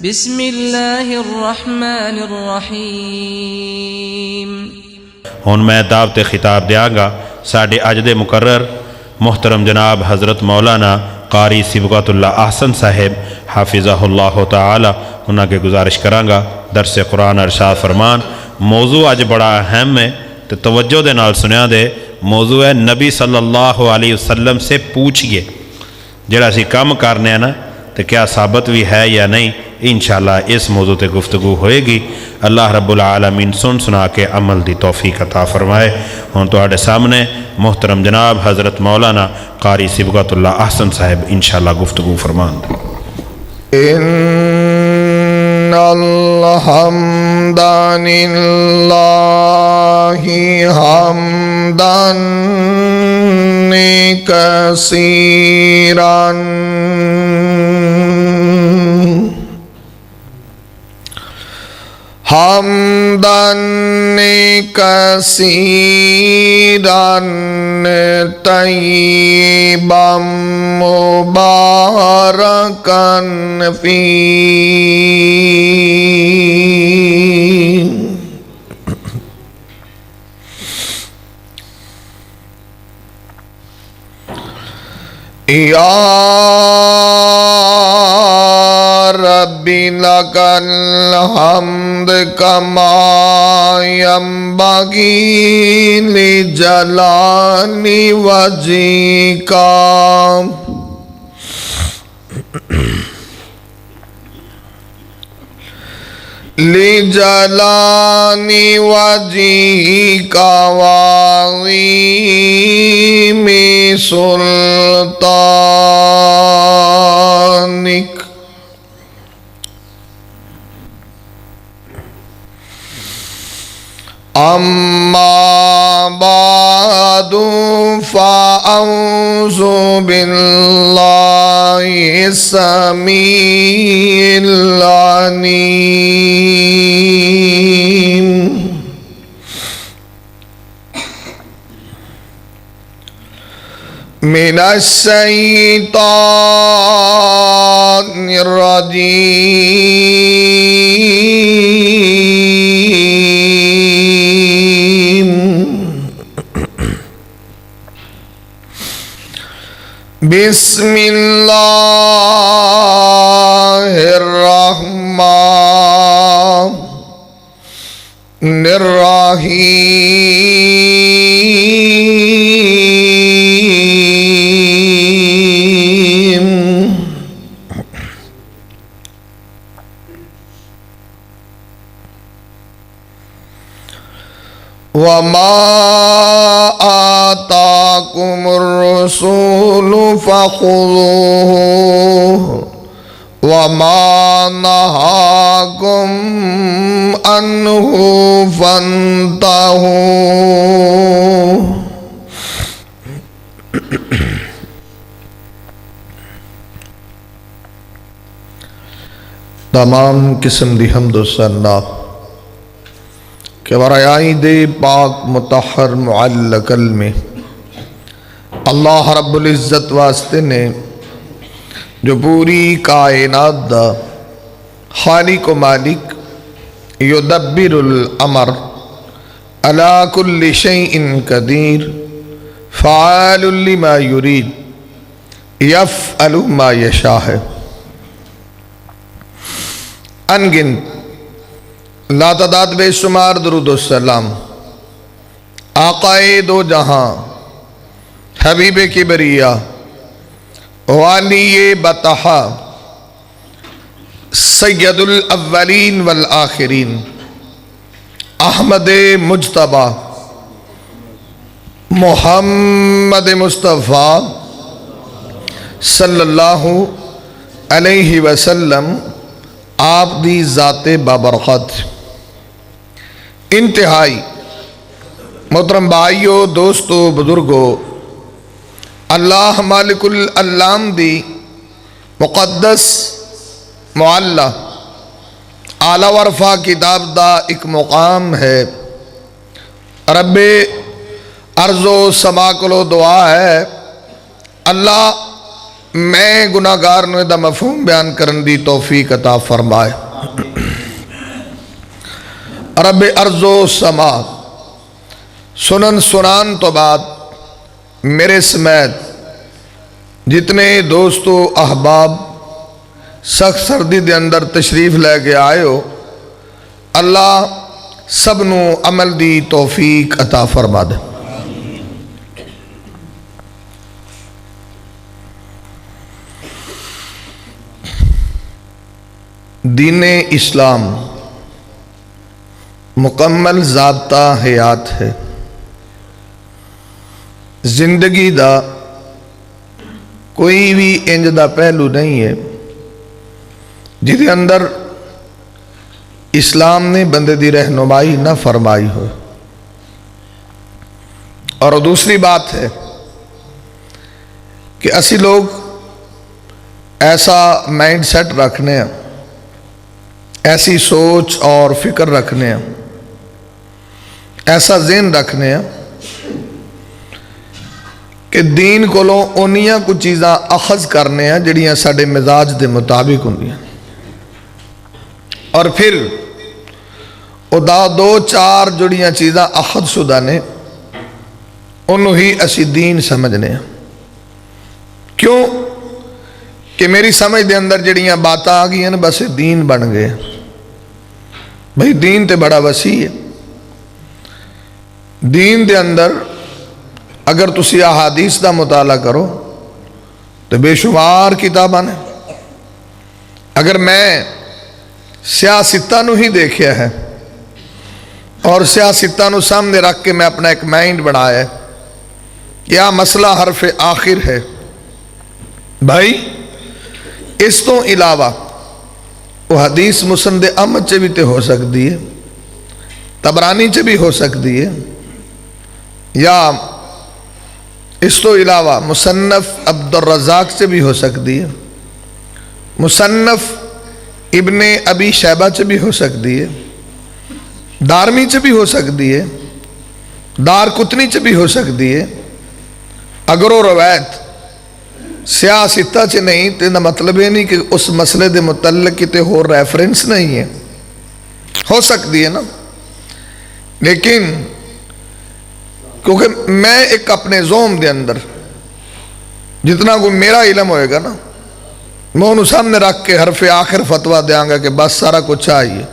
بسم اللہ الرحمن الرحیم۔ ہن میں دعوت خطاب دیاں گا ساڈے اج دے مقرر محترم جناب حضرت مولانا قاری صبغت اللہ احسن صاحب حافظہ اللہ تعالی انہاں کے گزارش کراں گا درس قرآن ارشاد فرمان۔ موضوع اج بڑا اہم ہے تو توجہ دے نال سنیا دے۔ موضوع ہے نبی صلی اللہ علیہ وسلم سے پوچھئے۔ جڑا اسی کام کرنے ہیں نا تو کیا ثابت بھی ہے یا نہیں، انشاءاللہ اس موضوع تے گفتگو ہوئے گی۔ اللہ رب العالمین سنا کے عمل دی توفیق عطا فرمائے۔ ہن تواڈے سامنے محترم جناب حضرت مولانا قاری صبغت اللہ احسن صاحب انشاءاللہ گفتگو فرمان۔ ان الحمد للہ حمدا کثیرا حمداً کثیراً طیباً مبارکاً فیہ۔ یا ربی لک الحمد کما ینبغی لجلال وجہک لجلال وجہک وعظیم سلطانک۔ اما بعد فاعوذ باللہ السمیع العلیم من الشیطان الرجیم۔ بسم اللہ الرحمن الرحیم۔ وما آتاكم الرسول فخذوه وما نهاكم عنه فانتهوا۔ تمام قسم دی حمد و ثنا کہ برائے دے پاک مطہر معلق میں اللہ رب العزت واسطے نے جو پوری کائنات دا خالق و مالک یدبر الامر علی کل شیء قدیر فعال لما یرید یفعل ما یشاء ہے۔ انگنت لا تعداد بے شمار درود و سلام آقائے دو جہاں حبیب کبریہ والی بطحا سید الاولین والآخرین احمد مجتبی محمد مصطفیٰ صلی اللہ علیہ وسلم آپ دی ذات بابرکت۔ انتہائی محترم بھائیو، دوستو، بزرگو، اللہ مالک العلام دی مقدس معلّہ اعلیٰ ورفا کتاب دا ایک مقام ہے۔ رب ارض و سما کو دعا ہے اللہ میں گناہگار نوں دا مفہوم بیان کرن دی توفیق عطا فرمائے۔ رب ارض و سما سنن سنان تو بعد میرے سمیت جتنے دوست و احباب سخت سردی دے اندر تشریف لے کے آئے ہو، اللہ سب نو عمل دی توفیق عطا فرما دے۔ دین اسلام مکمل ضابطہ حیات ہے، زندگی دا کوئی بھی انج دا پہلو نہیں ہے جدے اندر اسلام نے بندے دی رہنمائی نہ فرمائی ہو۔ اور دوسری بات ہے کہ اسی لوگ ایسا مائنڈ سیٹ رکھنے ہیں، ایسی سوچ اور فکر رکھنے ہیں، ایسا ذہن رکھنے ہیں کہ دین کولوں اونیاں کچھ چیزاں اخذ کرنے ہیں جڑیاں ساڈے مزاج دے مطابق ہوندیاں، اور پھر او دو چار جڑیاں چیزاں اخذ شدہ نے انہوں ہی اسی دین سمجھنے ہیں۔ کیوں کہ میری سمجھ دے اندر جڑیاں باتاں آ گئی ہیں بس دین بن گئے۔ بھئی دین تے بڑا وسیع ہے، دین دے اندر اگر تسی احادیث دا مطالعہ کرو تو بے شمار کتاباں نے۔ اگر میں سیاستہ نو ہی دیکھیا ہے اور سیاستہ نو سامنے رکھ کے میں اپنا ایک مائنڈ بنایا ہے کیا مسئلہ حرف آخر ہے، بھائی اس تو علاوہ وہ حدیث مسند احمد چے بھی تے ہو سکتی ہے، تبرانی چے بھی ہو سکتی ہے، یا اس تو علاوہ مصنف عبد الرزاق سے بھی ہو سکتی ہے، مصنف ابن ابی شیبہ سے بھی ہو سکتی ہے، دارمی سے بھی ہو سکتی ہے، دار قطنی سے بھی ہو سکتی ہے۔ اگر وہ روایت سیاستہ سے نہیں تو نہ مطلب یہ نہیں کہ اس مسئلے دے متعلق کتے ہو ریفرنس نہیں ہے، ہو سکتی ہے نا، لیکن کیونکہ میں ایک اپنے ذہن دے اندر جتنا کوئی میرا علم ہوئے گا نا میں انہوں سامنے رکھ کے حرف آخر فتویٰ دیاں گا کہ بس سارا کچھ آئیے،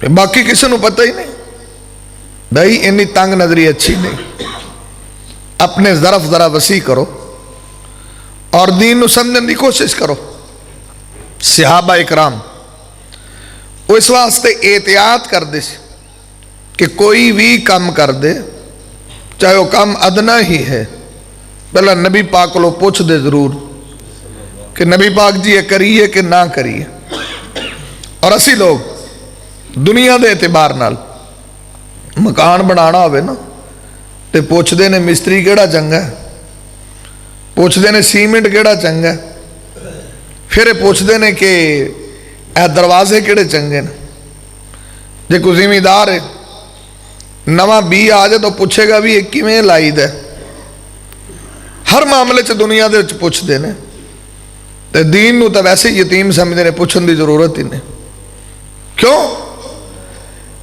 باقی کسی نو پتہ ہی نہیں۔ بھائی انی تنگ نظری اچھی نہیں، اپنے ظرف ذرا وسیع کرو اور دین نو سمجھنے دی کوشش کرو۔ صحابہ اکرام وہ اس واسطے احتیاط کر دے سی کہ کوئی بھی کام کر دے چاہے وہ کام ادنا ہی ہے پہلا نبی پاک لو پوچھ دے ضرور کہ نبی پاک جی یہ کریے کہ نہ کریے۔ اور اسی لوگ دنیا دے اعتبار نال مکان بنانا ہوئے نا تے پوچھ دے نے مستری کیڑا چنگا ہے، پوچھ دے نے سیمنٹ کیڑا چنگا ہے، پھر پوچھ دے نے کہ اے دروازے کیڑے چنگے نے۔ جے کوئی زمیندار ہے نواں بی آ جائے تو پوچھے گا بھی یہ کیویں لائی دے، ہر معاملے چ دنیا دے پوچھ دے نے، تے دین نو تو ویسے یتیم سمجھنے پوچھن دی ضرورت ہی نہیں۔ کیوں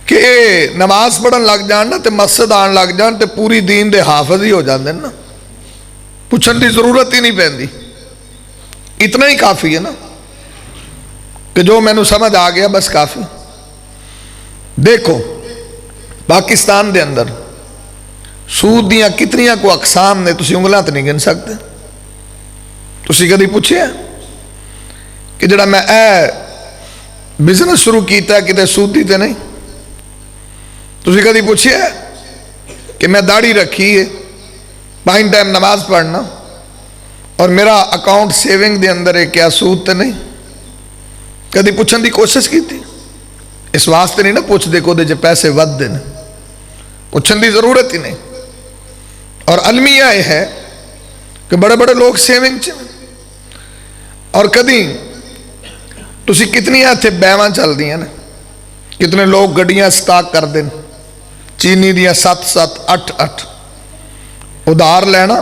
کہ نماز پڑھن لگ جان نا تے مسجد آن لگ جان تے پوری دین دے حافظ ہی ہو جاندے نا، پوچھن دی ضرورت ہی نہیں پیندی، اتنا ہی کافی ہے نا کہ جو میں نو سمجھ آ گیا بس کافی۔ دیکھو پاکستان دے اندر سود دیاں کتنیاں کو اقسام نے تسی انگلاں تے نہیں گن سکتے۔ تسی کدی پوچھے کہ جڑا میں اے بزنس شروع کیتا ہے کتے سودی تے نہیں؟ تسی کدی پوچھے کہ میں داڑھی رکھی ہے 5 ٹائم نماز پڑھنا اور میرا اکاؤنٹ سیونگ دے اندر ہے کیا سود تے نہیں؟ کدی پوچھن دی کوشش کی تھی؟ اس واسطے نہیں نا پوچھ دے کو دے جے پیسے ود دے پوچھن دی ضرورت ہی نہیں۔ اور المیہ یہ ہے کہ بڑے بڑے لوگ سیونگ چاہیں اور کدی تسی کتنی تھے بیوان چل دیا نا، کتنے لوگ گڑیاں سٹاک کر دیں چینی دیا 7-7 8-8 ادھار لینا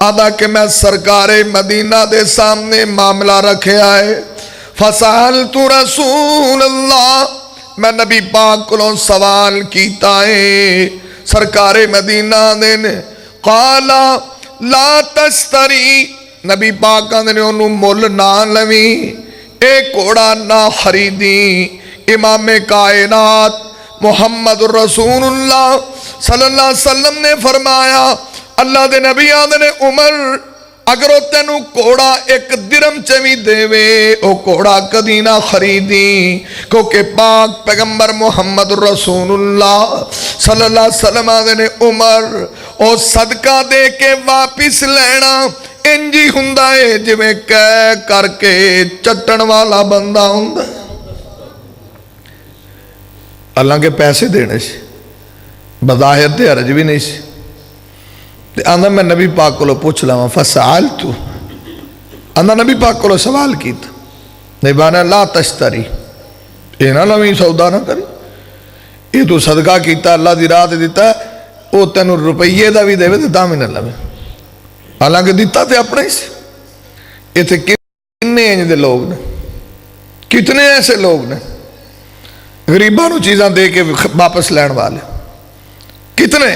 آدھا کہ میں سرکار مدینہ دے سامنے معاملہ رکھیا ہے فسألت رسول اللہ میں نبی پاک کو سوال کیتا ہے سرکار مدینہ دے نے قال لا تشتری نبی پاک نے انہوں مول نہ لوی اے کوڑا نہ خریدی امام کائنات محمد رسول اللہ صلی اللہ علیہ وسلم نے فرمایا اللہ دے نبی آدھے نے عمر اگر وہ تینوں کوڑا ایک درم چوی دے وے او کوڑا کدی نہ خریدی کیونکہ پاک پیغمبر محمد رسول اللہ صلی اللہ علیہ وسلم آدھے نے عمر او صدقہ دے کے واپس لینا انجی ہندہ ہے جویں کہہ کر کے چٹن والا بندہ ہندہ اللہ کے پیسے دینے سے بظاہر تے حرج بھی نہیں سے آندھا میں نبی پاک کو پوچھ لوں فسألتو آندھا نبی پاک کو سوال کیتا نبی بانا لا تشتری یہ نہ لویں سودا نہ کری یہ تو صدقہ کیتا اللہ دی راہ تے دیتا ہے وہ تینوں روپیے دا بھی دے وے تے دامی نہ لویں حالانکہ دیتا تے اپنے ہی سے یہ تھے کتنے انج دے لوگ نے کتنے ایسے لوگ نے غریبانوں چیزاں دے کے واپس لین والے کتنے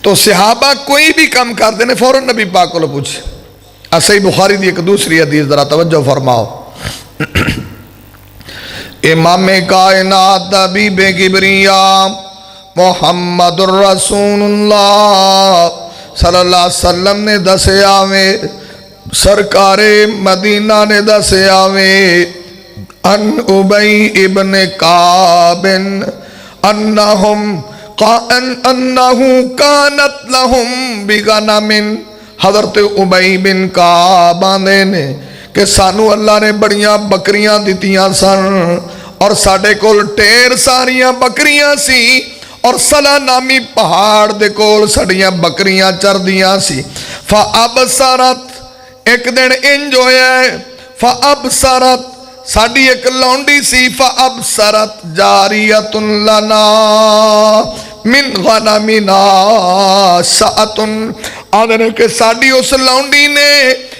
تو صحابہ کوئی بھی کام کر دینے فوراً نبی پاک کو پوچھے صحیح بخاری دی ایک دوسری حدیث ذرا توجہ فرماؤ امام کائنات حبیب کبریا محمد الرسول اللہ صلی اللہ علیہ وسلم نے دسیا میں سرکار مدینہ نے دسیا میں ان ابی ابن کعب انہم انہو کانت لہم بغنم حضرت ابی بن کعب نے کہ سانو اللہ نے بڑیاں بکریاں دیتیاں سن اور ساڑھے کول ٹیر ساریاں بکریاں سی اور صلح نامی پہاڑ دے کول سڑیاں بکریاں چر دیاں سی فَأَبْسَرَتْ ایک دن انج ہویا ہے فَأَبْسَرَتْ ساڑھی ایک لونڈی سی فَأَبْسَرَتْ جَارِيَةٌ لَنَا من غنمنا سَأَتٌ آدھنے کہ ساڑھی اس لونڈی نے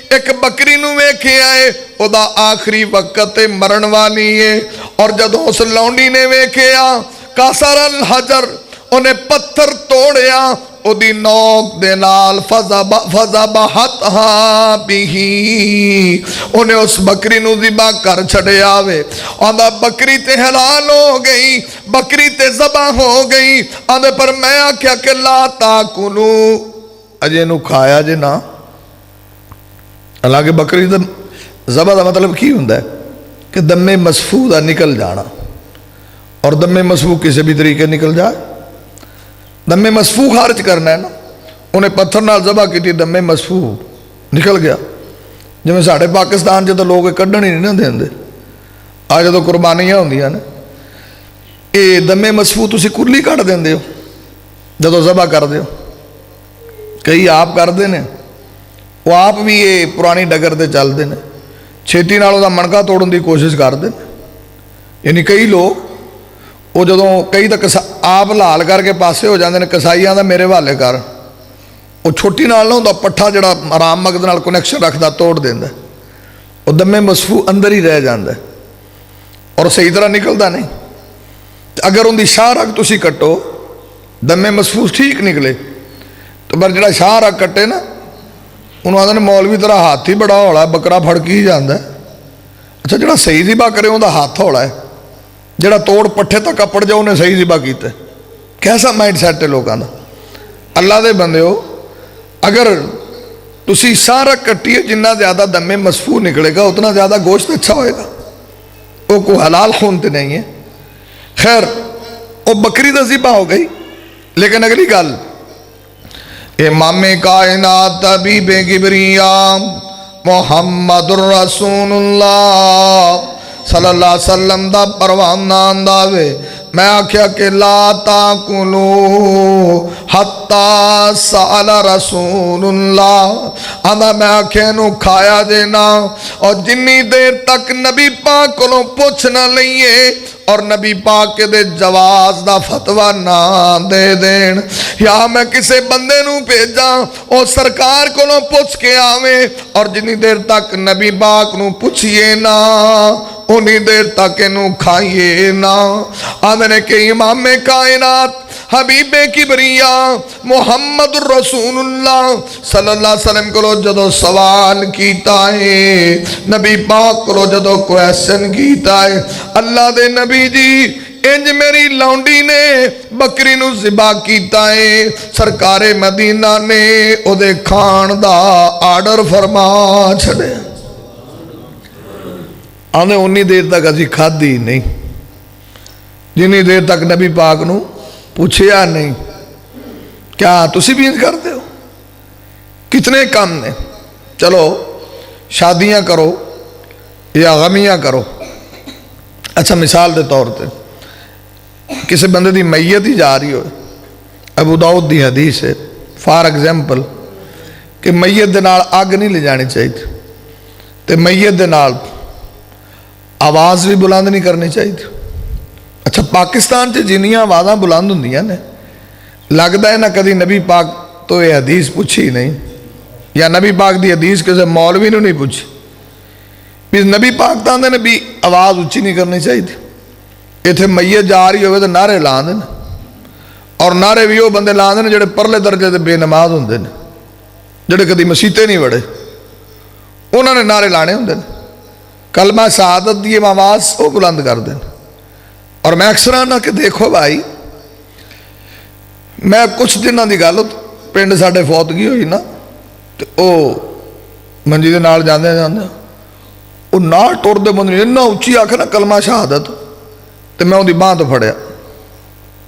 ایک بکری نو ویکھے آئے او دا آخری وقت مرن والی ہے اور جب اس لونڈی نے ویکھے آ کاسر الحجر انہیں پتھر توڑیا او دی نوک دے نال فضبحتہا بھی انہیں اس بکری نو ذبح کر چھڑے آوے آدھا بکری تے حلال ہو گئی بکری تے ذبح ہو گئی آدھے پر میں آکھیا کہ لا تاکلو اجے نو کھایا جے نا اللہ کے بکری ذبح دا مطلب کی ہوندہ ہے کہ دم مسفودہ نکل جانا اور دم مسفو کسی بھی طریقے نکل جائے دم مسفو خارج کرنا ہے نا انہیں پتھر نال ذبح کی تھی دم مسفو نکل گیا جو میں ساڑھے پاکستان جو تو لوگ کڈن ہی نہیں نہ دیں دے آج تو قربانیاں ہوں دیا نا اے دم مسفو تسی کلی کٹ دیں دے ہو جدو ذبح کر دے ہو کئی آپ کر دے نے وہ آپ بھی یہ پرانی ڈگر دے چل دے نے چھیتی نالوں دا منکا توڑن دی کوشش کر دے یعنی کئی لوگ وہ جدوں کئی تک آپ لال کر کے پاسے ہو جاندے نے کسائیاں دا میرے والے کر وہ چھوٹی نال نہ ہوندا پٹھا جڑا آرام مقد نال کنیکشن رکھدا توڑ دیندا وہ دم مسفو اندر ہی رہ جاندا اور صحیح طرح نکلدا نہیں اگر ان دی شاہ رگ تسی کٹو دم مسفو ٹھیک نکلے تو پر جڑا شاہ رگ کٹے نا انہوں آدھے مولوی طرح ہاتھ ہی بڑا ہوڑا ہے بکرا پھڑکی ہی جاندا ہے اچھا جڑا صحیح ذبح کرے ان دا ہاتھ ہوڑا ہے جڑا توڑ پٹھے تک اپڑ جاؤ انہیں صحیح ذبح کیتے کیسا مائنڈ سیٹ ہے لوگاں دا اللہ دے بندے ہو اگر تسی سارا کٹیے جنہ زیادہ دم مسفو نکلے گا اتنا زیادہ گوشت اچھا ہوئے گا وہ کوئی حلال خونتے نہیں ہے خیر وہ بکری دا ذبح ہو گئی لیکن اگلی گل امام کائنات حبیب کبریا محمد الرسول اللہ صلی اللہ علیہ وسلم دا پروان نانداوے میں آکھیا کہ لا تاکلو حتی سأل رسول اللہ، آدھا میں آکھیا نو کھایا دینا اور جنی دیر تک نبی پاک کو پوچھ نہ لئیے اور نبی پاک کے دے جواز دا فتوہ نہ دے دین، یا میں کسے بندے نو بھیجا اور سرکار کو پوچھ کے آویں اور جنی دیر تک نبی پاک نو پوچھئے نا انہی دیر تک انہوں کھائیے نا۔ آدھنے کہ امام کائنات حبیب کبریا محمد رسول اللہ صلی اللہ علیہ وسلم کو جدو سوال کیتا ہے، نبی پاک کو جدو کویسچن کیتا ہے، اللہ دے نبی جی انج میری لونڈی نے بکری نو ذبح کیتا ہے، سرکار مدینہ نے او دے کھان دا آرڈر فرما چھڑے، آنے انی دیر تک اسی کھاد دی نہیں، جنہی دیر تک نبی پاک نو پوچھیا نہیں۔ کیا تسی بھی انج کرتے ہو؟ کتنے کام نے؟ چلو شادیاں کرو یا غمیاں کرو، اچھا مثال دے طور تے کسی بندے دی میت ہی جا رہی ہو، ابو داؤد دی حدیث ہے فار ایگزامپل کہ میت دے نال آگ نہیں لے جانی چاہیے، تے میت دے نال آواز بھی بلند نہیں کرنی چاہیے۔ اچھا پاکستان سے جنیاں آوازاں بلند ہوندیاں نے، لگتا ہے نہ کدی نبی پاک تو یہ حدیث پوچھی نہیں، یا نبی پاک دی حدیث کسی مولوی نے نہیں پوچھی، بھی نبی پاک تاندے نے بھی آواز اچھی نہیں کرنی چاہیے۔ ایتھے میت جا رہی ہوئے تو نعرے لان دیں، اور نعرے بھی وہ بندے لان دیں جڑے پرلے درجے دے بے نماز ہوندے نے، جڑے کدی مسیتے نہیں وڑے، انہوں نے نعرے لانے ہوندے نے، کلمہ شہادت دی آواز وہ بلند کر دیں۔ اور میں اکثر آنا کہ دیکھو بھائی، میں کچھ دنوں دی گل پنڈ ساڈے فوتگی ہوئی نا، تو او منجی دے نال جاندے جاندے وہ نال ٹر دے بندے اتنا اچھی آکھے نا کلمہ شہادت، تو میں اندی باں تو پھڑیا،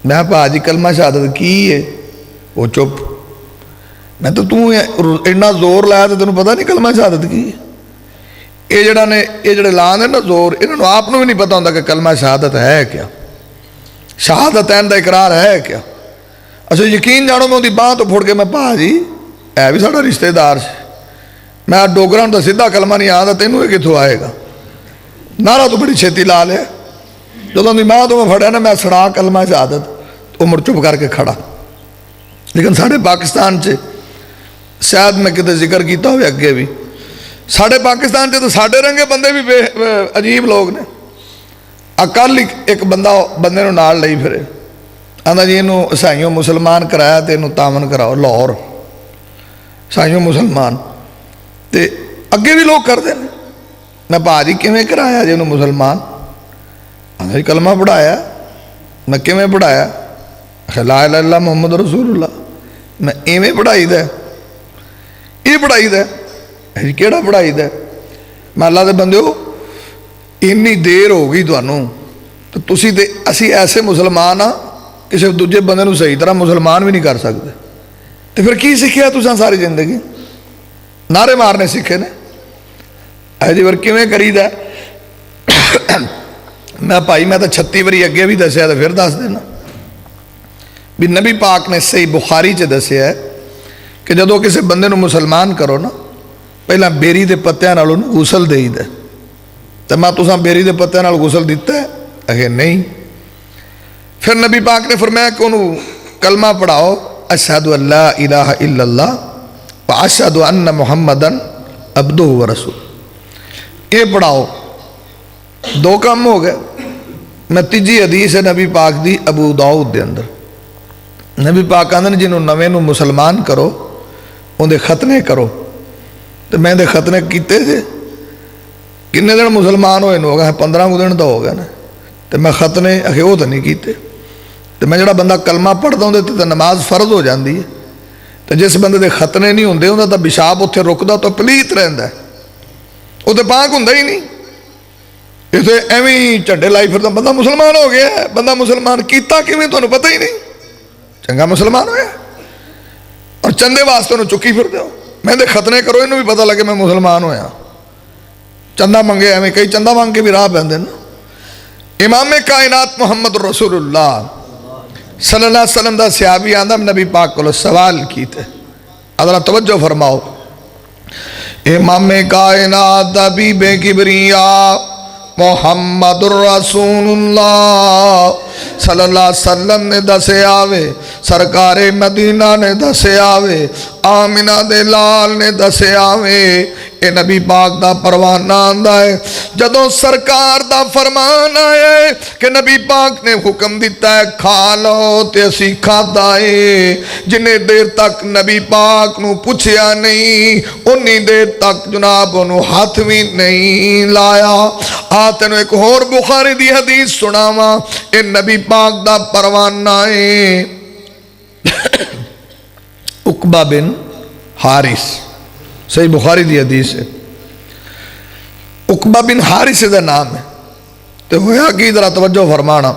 میں پا جی کلمہ شہادت کی ہے؟ وہ چپ، میں تو اتنا زور لایا تو تینوں پتہ نہیں کلمہ شہادت کی ہے؟ یہ جڑے لان ہے نا زور، انہوں نے آپ بھی نہیں پتا ہوتا کہ کلمہ شہادت ہے کیا، شہادتین دا اقرار ہے کیا۔ اچھا یقین جانو میں اندی باں تو پھڑ کے میں پا جی اے بھی ساڑا رشتہ دار سے، میں ڈوگران تو سیدھا کلمہ نہیں آتا، تینوں یہ کتوں آئے گا؟ نعرہ تو بڑی چھیتی لا لیا، جب اندی باں تو میں پھڑیا نا، میں سڑا کلمہ شہادت، عمر چپ کر کے کھڑا۔ لیکن ساڑھے پاکستان سے شاید میں کتے ذکر کیتا ہوئے اگے بھی، ساڑھے پاکستان سے تو ساڑھے رنگے بندے بھی عجیب لوگ نے۔ اکل ایک بندے نو نال لئی پھرے، آندا جی انہوں عیسائیوں مسلمان کرایا تے انہوں تامن کراؤ، لاہور عیسائیوں مسلمان، تے اگے بھی لوگ کر دیں۔ میں پا جی کیویں کرایا جی انہوں مسلمان؟ آندا جی کلمہ پڑھایا۔ میں کیویں پڑھایا؟ لا الہ الا اللہ محمد رسول اللہ۔ میں ایویں پڑھائی دے، یہ پڑھائی دے جی کیڑا پڑھائی دے؟ میں اللہ دے بندے ہو انی دیر ہو گئی تو تسی تے اسی ایسے مسلمان ہاں کسی دوجے بندے نو صحیح طرح مسلمان بھی نہیں کر سکتے، تو پھر کی سیکھیا تساں ساری زندگی؟ نعرے مارنے سیکھے نے، اے جی پھر کیویں کری دا؟ میں بھائی میں تو 36 باری اگے بھی دسیا تو پھر دس دینا بھی نبی پاک نے صحیح بخاری چ دسیا ہے کہ جدو کسی بندے نو مسلمان کرو نا، پہلا بیری دے پتیاں نالوں غسل دے دے، تو میں تساں بیری دے پتیاں نال غسل دیتا ہے؟ اگر نہیں، پھر نبی پاک نے فرمایا کہ انہوں کلمہ پڑھاؤ، اشہدو ان لا الہ الا اللہ و اشہدو ان محمدن عبدہ و رسول، یہ پڑھاؤ، دو کام ہو گئے۔ میں تیجی حدیث ہے نبی پاک دی ابو داؤد دے اندر، نبی پاک آندن جنہوں نویں نو مسلمان کرو ان دے ختنے کرو، تو میں دے ختنے کیتے تھے، کنے دن مسلمان ہوئے نو ہو گئے 15 دن تو ہو گئے نا، تو میں ختنے اکھے وہ تو نہیں کیتے، تو میں جڑا بندہ کلمہ پڑھتا ہوں تو نماز فرض ہو جاندی ہے، تو جس بندے دے ختنے نہیں ہوندے ہوں تو پیشاب اتنے رکدا تو پلیت رہندا ہے، وہ تو پاک ہوندا ہی نہیں، اسے ایویں جھنڈے لائی پھردا بندہ مسلمان ہو گیا ہے، بندہ مسلمان کیتا کیویں تانوں پتہ ہی نہیں، چنگا مسلمان ہویا اور چندے واسطے انہوں چکی پھر دو، میں دے ختنے کرو انہوں بھی پتہ لگے میں مسلمان ہویا، چندہ منگے ہمیں کئی چندہ مانگ کے بھی راہ پہن دینا۔ امام کائنات محمد رسولullah صلی اللہ علیہ وسلم دا صحابی آدم نبی پاک کو سوال کیتے. حضرت توجہ فرماؤ. امام کائنات حبیب کبریا محمد رسول اللہ صلی اللہ علیہ وسلم نے دسے آوے، سرکار مدینہ نے دسے آوے، آمنہ دے لال نے دسے آوے. اے نبی پاک دا پروانہ آندہ ہے جدوں سرکار دا فرمان آئے کہ نبی پاک نے حکم دیتا ہے کھا لو تے اسی کھادا ہے. جنہیں دیر تک نبی پاک نو پوچھیا نہیں انی دیر تک جناب انہوں ہاتھ بھی نہیں لایا. آتنو ایک اور بخاری دی حدیث سناوا. اے نبی پاک دا پروانہ ہے عقبہ بن حارث، صحیح بخاری دی حدیث ہے. عقبہ بن حارث دا نام ہے. تو ہویا کی ذرا توجہ فرمانا.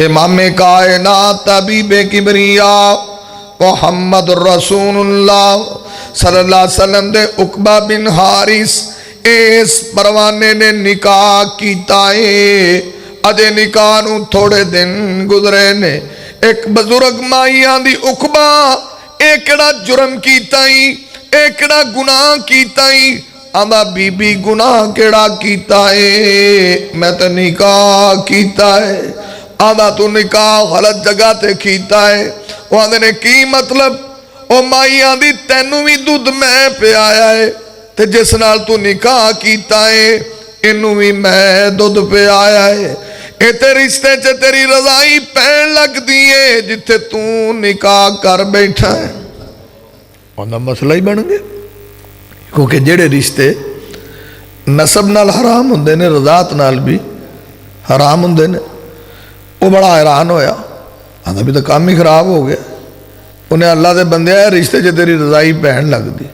امام کائنات حبیب کبریا محمد رسول اللہ صلی اللہ علیہ وسلم دے عقبہ بن حارث اس پروانے نے نکاح کیتا ہے. اجے نکاح نو تھوڑے دن گزرے نے. ایک بزرگ مائی آندی عقبہ ایکڑا جرم کیتا ہی، ایکڑا گناہ کیتا ہی. آدھا بی بی گناہ کیڑا کیتا ہے؟ میں تو نکاح کیتا ہے. آدھا تو نکاح غلط جگہ تے کیتا ہے. وہ آدھے نے کی مطلب؟ او مائی آدھی تینوں بھی دودھ میں پہ آیا ہے تے جس نال تو نکاح کیتا ہے انہوں بھی میں دودھ پہ آیا ہے. اے تے رشتے چے تیری رضائی پہن لگ دیئے جتے تو نکاح کر بیٹھا ہے. انہا مسئلہ ہی بن گئے کیونکہ جڑے رشتے نسب نال حرام ہوندے نے رضاعت نال بھی حرام ہوندے نے. وہ بڑا حیران ہویا. آدھا بھی تو کام ہی خراب ہو گیا. انہیں اللہ دے بندے آئے رشتے چے تیری رضائی پہن لگ دی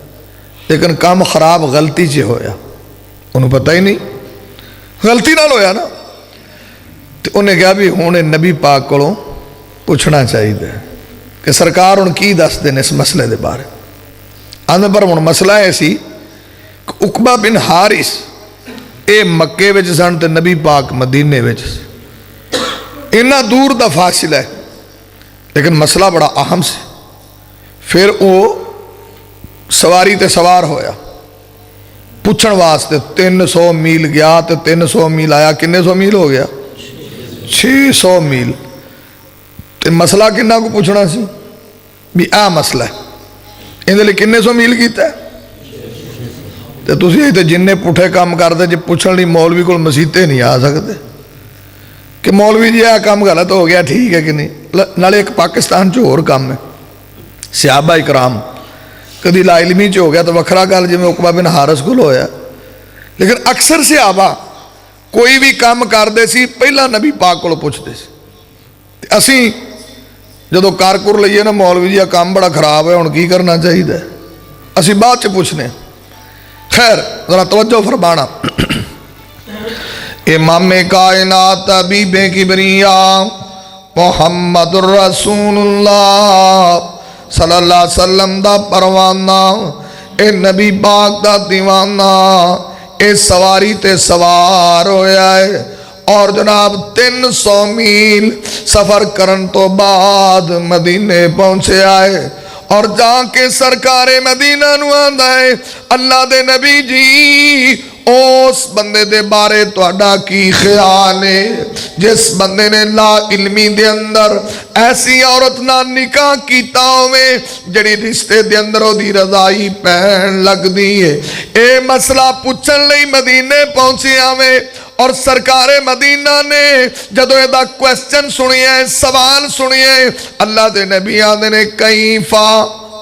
لیکن کام خراب غلطی چے ہویا. انہوں پتہ ہی نہیں غلطی نال ہویا نا. تو انہیں کہا بھی ہونے نبی پاک کو پوچھنا چاہیے کہ سرکار ان کی دس دن اس مسئلے دے بارے. آنے پر ان مسئلہ ایسی کہ عقبہ بن حارث اے مکے وچ سن تے نبی پاک مدینے وچ انہا دور دا فاصلہ ہے لیکن مسئلہ بڑا اہم سے. پھر وہ سواری تے سوار ہویا پوچھن واسطے 300 میل گیا تے 300 میل آیا. کنے 100 میل ہو گیا؟ 600 میل. تے مسئلہ کنہ کو پوچھنا سی بھی آ مسئلہ ہے اندھے لئے کنے 100 میل کیتا ہے. تے تُسی یہ تے جننے پوٹھے کام کردے جب پوچھن لی مولوی کو مسیطے نہیں آ سکتے کہ مولوی جی کام غلط ہو گیا ٹھیک ہے کہ نہیں. نالے ایک پاکستان چو اور کام ہے صحابہ اکرام کدی لا علمی چو ہو گیا تو وکھرا گال جی میں عقبہ بن حارث کو ہویا. لیکن اکثر صحابہ کوئی بھی کام کر دے سی پہلا نبی پاک کو پوچھ دے سی. اسی جدو کارکر لئیے نا مولوی جی کام بڑا خراب ہے ان کی کرنا چاہیے اسی بات سے پوچھنے. خیر ذرا توجہ فرمانا. امام کائنات حبیب کبریا محمد رسول اللہ صلی اللہ علیہ وسلم دا پروانہ اے نبی پاک دا دیوانہ اے سواری تے سوار ہویا ہے اور جناب 300 میل سفر کرن تو بعد مدینے پہنچے آئے اور جا کے سرکار مدینہ نو آندہ ہے اللہ دے نبی جی اس بندے دے بارے توڑا کی خیال ہے جس بندے نے لا علمی دے اندر ایسی عورت نہ نکاح کیتا ہوئے جڑی رشتے دے اندر ہو دی رضائی پہن لگ دی ہے. اے مسئلہ پوچھن لئی مدینے پہنچے آوے اور سرکار مدینہ نے جدو ایدہ کوئسچن سنیے سوال سنیے اللہ دے نبی آدھے نے کیفا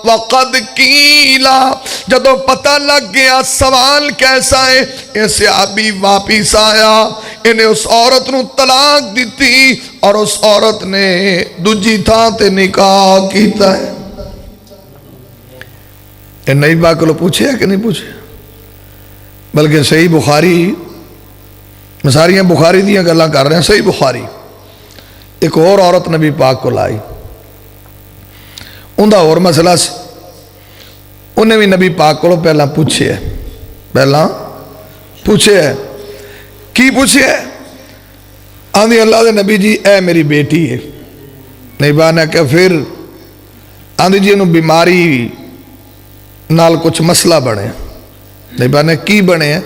وقد کیلا جدو پتہ لگ گیا سوال کیسا ہے یہ صحابی واپس آیا انہیں اس عورت نو طلاق دیتی اور اس عورت نے دوجی تھا تے نکاح کیتا ہے. یہ نئی بات کو پوچھے ہے کہ نہیں پوچھے بلکہ صحیح بخاری میں ساریاں بخاری دیاں گلاں کر رہے ہیں. صحیح بخاری ایک اور عورت نبی پاک کو لائی اندھا اور مسئلہ سے انہیں بھی نبی پاک کو پہلا پوچھے ہے کی پوچھے ہے آندھی اللہ دے نبی جی اے میری بیٹی ہے. نبی نے کہا پھر؟ آندھی جی انہوں بیماری نال کچھ مسئلہ بنے. نبی نے کی بنے ہیں؟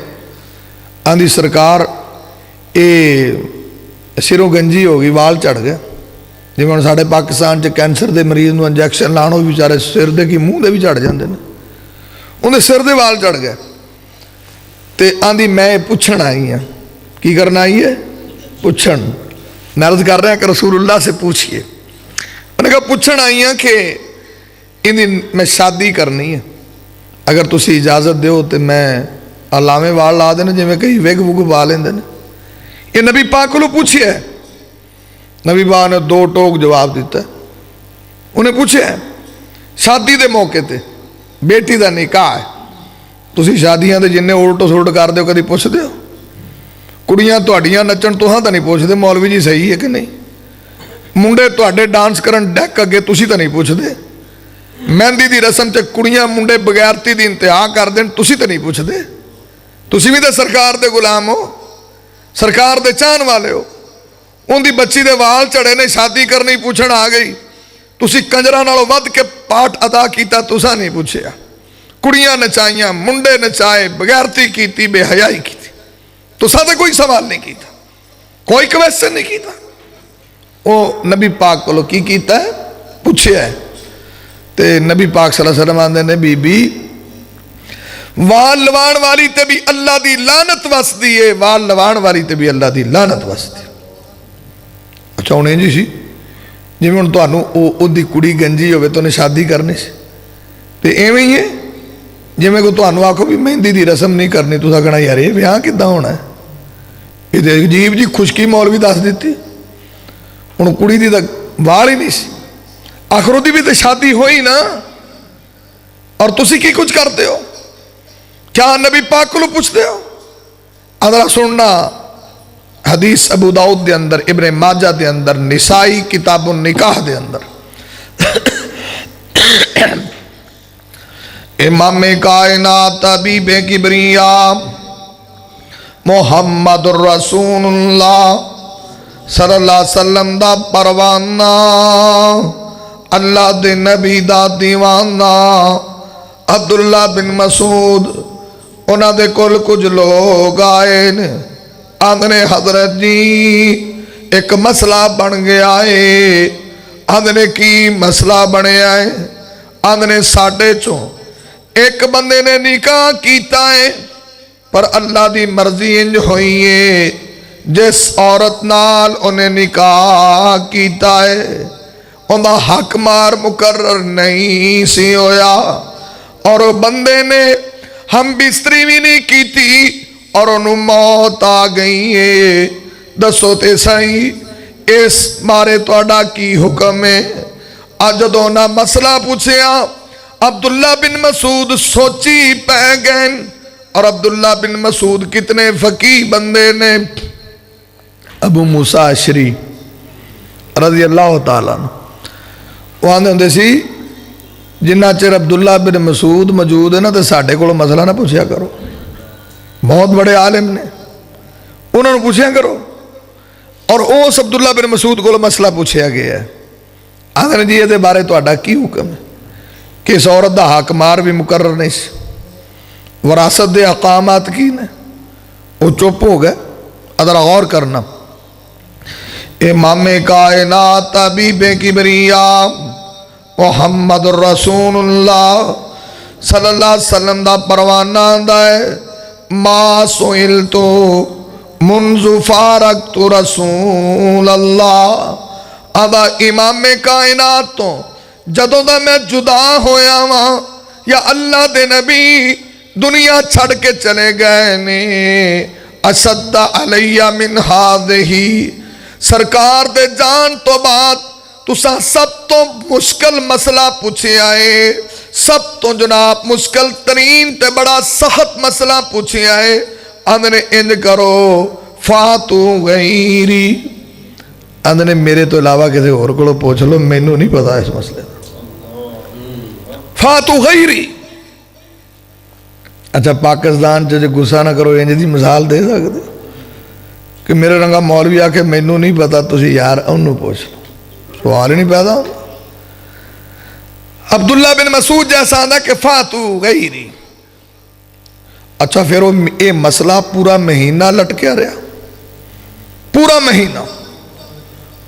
آندھی سرکار اے سروں گنجی ہو گئی، وال چڑھ گئے. جی میں ساڑھے پاکستان چ کینسر دے مریض نو انجیکشن لاؤ بھی بیچارے سر دے کی منہ دے بھی چڑھ جاندے نے، انہیں سر دے وال چڑھ گئے. تے آندھی میں پوچھن آئی ہوں. کی کرنا آئی ہے؟ پوچھن. نرد کر رہے ہیں کہ رسول اللہ سے پوچھئے. انہوں نے کہا پوچھن آئی ہیں کہ انہیں میں شادی کرنی ہے، اگر تسی اجازت دیو تو میں علامے وال لا دینا جی میں کہیں ویگ وگ با لیں دینا. یہ نبی پاک کو پوچھے ہے. نبی پاک نے 2 ٹوک جواب دیتا ہے. انہیں پوچھے ہے شادی دے موقع تے بیٹی دا نکاح ہے، تسی شادیاں دے جنہیں الٹو سلٹ کر دیو کدی پوچھ دیو؟ کڑیاں تہاڈیاں نچن تو ہاں تو نہیں پوچھ دے مولوی جی صحیح ہے کہ نہیں؟ منڈے تہاڈے ڈانس کرن ڈیک اگے تسی تو نہیں پوچھ دے؟ مہندی دی رسم چ کڑیاں منڈے بغیرتی دی انتہا کر دین تسی تو نہیں پوچھ دے؟ تسی بھی تو سرکار دے غلام ہو، سرکار دے چاہن والے ہو. ان دی بچی دے وال چڑھے نے، شادی کرنی پوچھن آ گئی. تسی کنجراں نالوں ود کے پاٹ ادا کیتا، تساں نہیں پوچھیا. کڑیاں نچائیاں، منڈے نچائے، بغیرتی کیتی، بے حیائی کیتی، تساں تے کوئی سوال نہیں کیتا، کوئی کویسچن نہیں کیتا. وہ نبی پاک کو کی کیتا ہے؟ پوچھیا ہے. تے نبی پاک صلی اللہ علیہ وسلم آندے نے بی بی وال لوان والی تے بھی اللہ دی لعنت وسدی ہے، وال لوان والی تے بھی اللہ دی لعنت وسدی. اچھا انہیں جی سی جی میں تمہیں او دی کڑی گنجی ہوئے تو انہیں شادی کرنی سی تے ایویں ہی ہے. جی میں کو تمہیں آکھو بھی مہندی دی رسم نہیں کرنی، تو کہنا یار یہ بیاہ کداں ہونا ہے؟ یہ عجیب جی خشکی مولوی دس دیتی. ہوں کڑی دی تک وال ہی نہیں سی، آخر دی بھی تو شادی ہوئی نا، اور تسی کی کچھ کرتے ہو؟ کیا نبی پاک کو پوچھتے ہو؟ ادھر سننا حدیث ابو داؤد دے اندر، ابن ماجہ دے اندر، نسائی کتاب النکاح دے اندر. امام کائنات حبیب کبریا محمد الرسول اللہ صلی اللہ علیہ وسلم دا پروانہ، اللہ دے نبی دا دیوانہ عبداللہ بن مسعود، انہاں دے کول کچھ لوگ آئے آندھنے حضرت جی ایک مسئلہ بن گیا ہے. آندھنے کی مسئلہ بنے آئے؟ آندھنے ساڑھے چوں ایک بندے نے نکاح کیتا ہے، پر اللہ دی مرضی انج ہوئی ہے جس عورت نال انہیں نکاح کیتا ہے انہا حق مار مقرر نہیں سی ہویا، اور بندے نے ہم بستری بھی نہیں کیتی اور انہوں موت آ گئی ہے. دسو تے سائیں اس مارے توڑا کی حکم ہے؟ آج دونا مسئلہ پوچھیا. عبداللہ بن مسعود سوچی پہ گئے، اور عبداللہ بن مسعود کتنے فقیہ بندے نے. ابو موسیٰ اشری رضی اللہ تعالیٰ عنہ وہ آندے ہوندے سی جنہ چر عبداللہ بن مسعود موجود ہے نا تو ساڑھے کو مسئلہ نہ پوچھیا کرو، بہت بڑے عالم نے، انہوں نے پوچھیا کرو. اور اس عبداللہ بن مسعود کو مسئلہ پوچھیا گیا ہے. آندے جی یہ بارے تو اڈا کی حکم ہے کہ اس عورت دا حق مار بھی مقرر نہیں سی، وراثت دے اقامات کی نے، وہ چپ ہو گئے. ادھر غور کرنا. امام کائنات حبیب کبریا محمد الرسول اللہ صلی اللہ علیہ وسلم دا پروانہ آندا ہے. ما سئلتو منذ فارقت رسول اللہ. آدھا امام کائنات تو جدوں دا میں جدا ہویا ہاں یا اللہ دے نبی دنیا چھڑ کے چلے گئے نے، اشد علیہ من ہذہ، سرکار دے جان تو بعد تساں سب تو مشکل مسئلہ پوچھے آئے، سب تو جناب مشکل ترین تے بڑا سخت مسئلہ پوچھے آئے. اندھنے انج کرو فاتو غیری، اندھنے میرے تو علاوہ کسی اور کو پوچھ لو، میں نو نہیں پتا اس مسئلے فاتو غیری. اچھا پاکستان جو گسا نہ کرو انج دی مثال دے سکتے کہ میرے رنگا مولوی آ کے مینوں نہیں پتا تسی یار انہوں پوچھ لو، سوال ہی نہیں پیدا ہوتا۔ عبداللہ بن مسعود جیسا آندا کہ فاتو غیری، اچھا پھر وہ یہ مسئلہ پورا مہینہ لٹکیا رہا، پورا مہینہ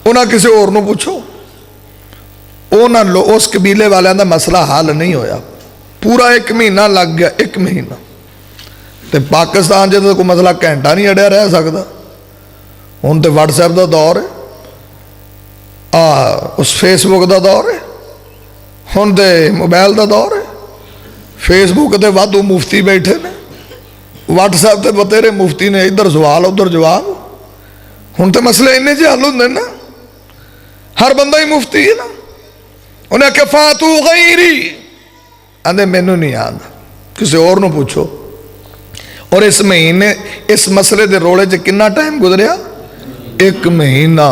انہاں کسی اور نو پوچھو، اس قبیلے والے دا مسئلہ حل نہیں ہویا، پورا 1 مہینہ لگ گیا، 1 مہینہ۔ تے پاکستان جدو کوئی مسئلہ گھنٹہ نہیں اڑیا رہ سکتا، ہوں تو واٹس ایپ دا دور ہے، اس فیس بک دا دور ہے، ہوں تو موبائل دا دور ہے، فیس بک تے وادو مفتی بیٹھے نے، واٹس ایپ تے بتیرے مفتی نے، ادھر سوال ادھر جواب، ہوں تو مسئلے انہیں جی حل ہوندے نا، ہر بندہ ہی مفتی ہے نا۔ انہیں کہ فاتو غیری، آندے مینوں نہیں آندا، کسی اور نو پوچھو۔ اور اس مہینے اس مسئلے دے روڑے سے کنا ٹائم گزریا؟ 1 مہینہ،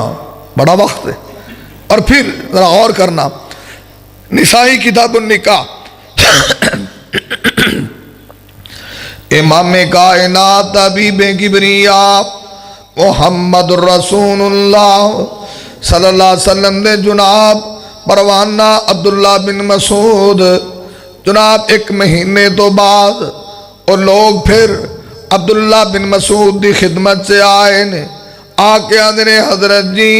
بڑا وقت ہے۔ اور پھر ذرا اور کرنا، نسائی کتاب النکاح، امام کائنات حبیب کبریا محمد رسول اللہ صلی اللہ علیہ وسلم نے جناب پروانہ عبداللہ بن مسعود جناب 1 مہینے تو بعد اور لوگ پھر عبداللہ بن مسعود دی خدمت سے آئے نے، آ کے آدھے نے حضرت جی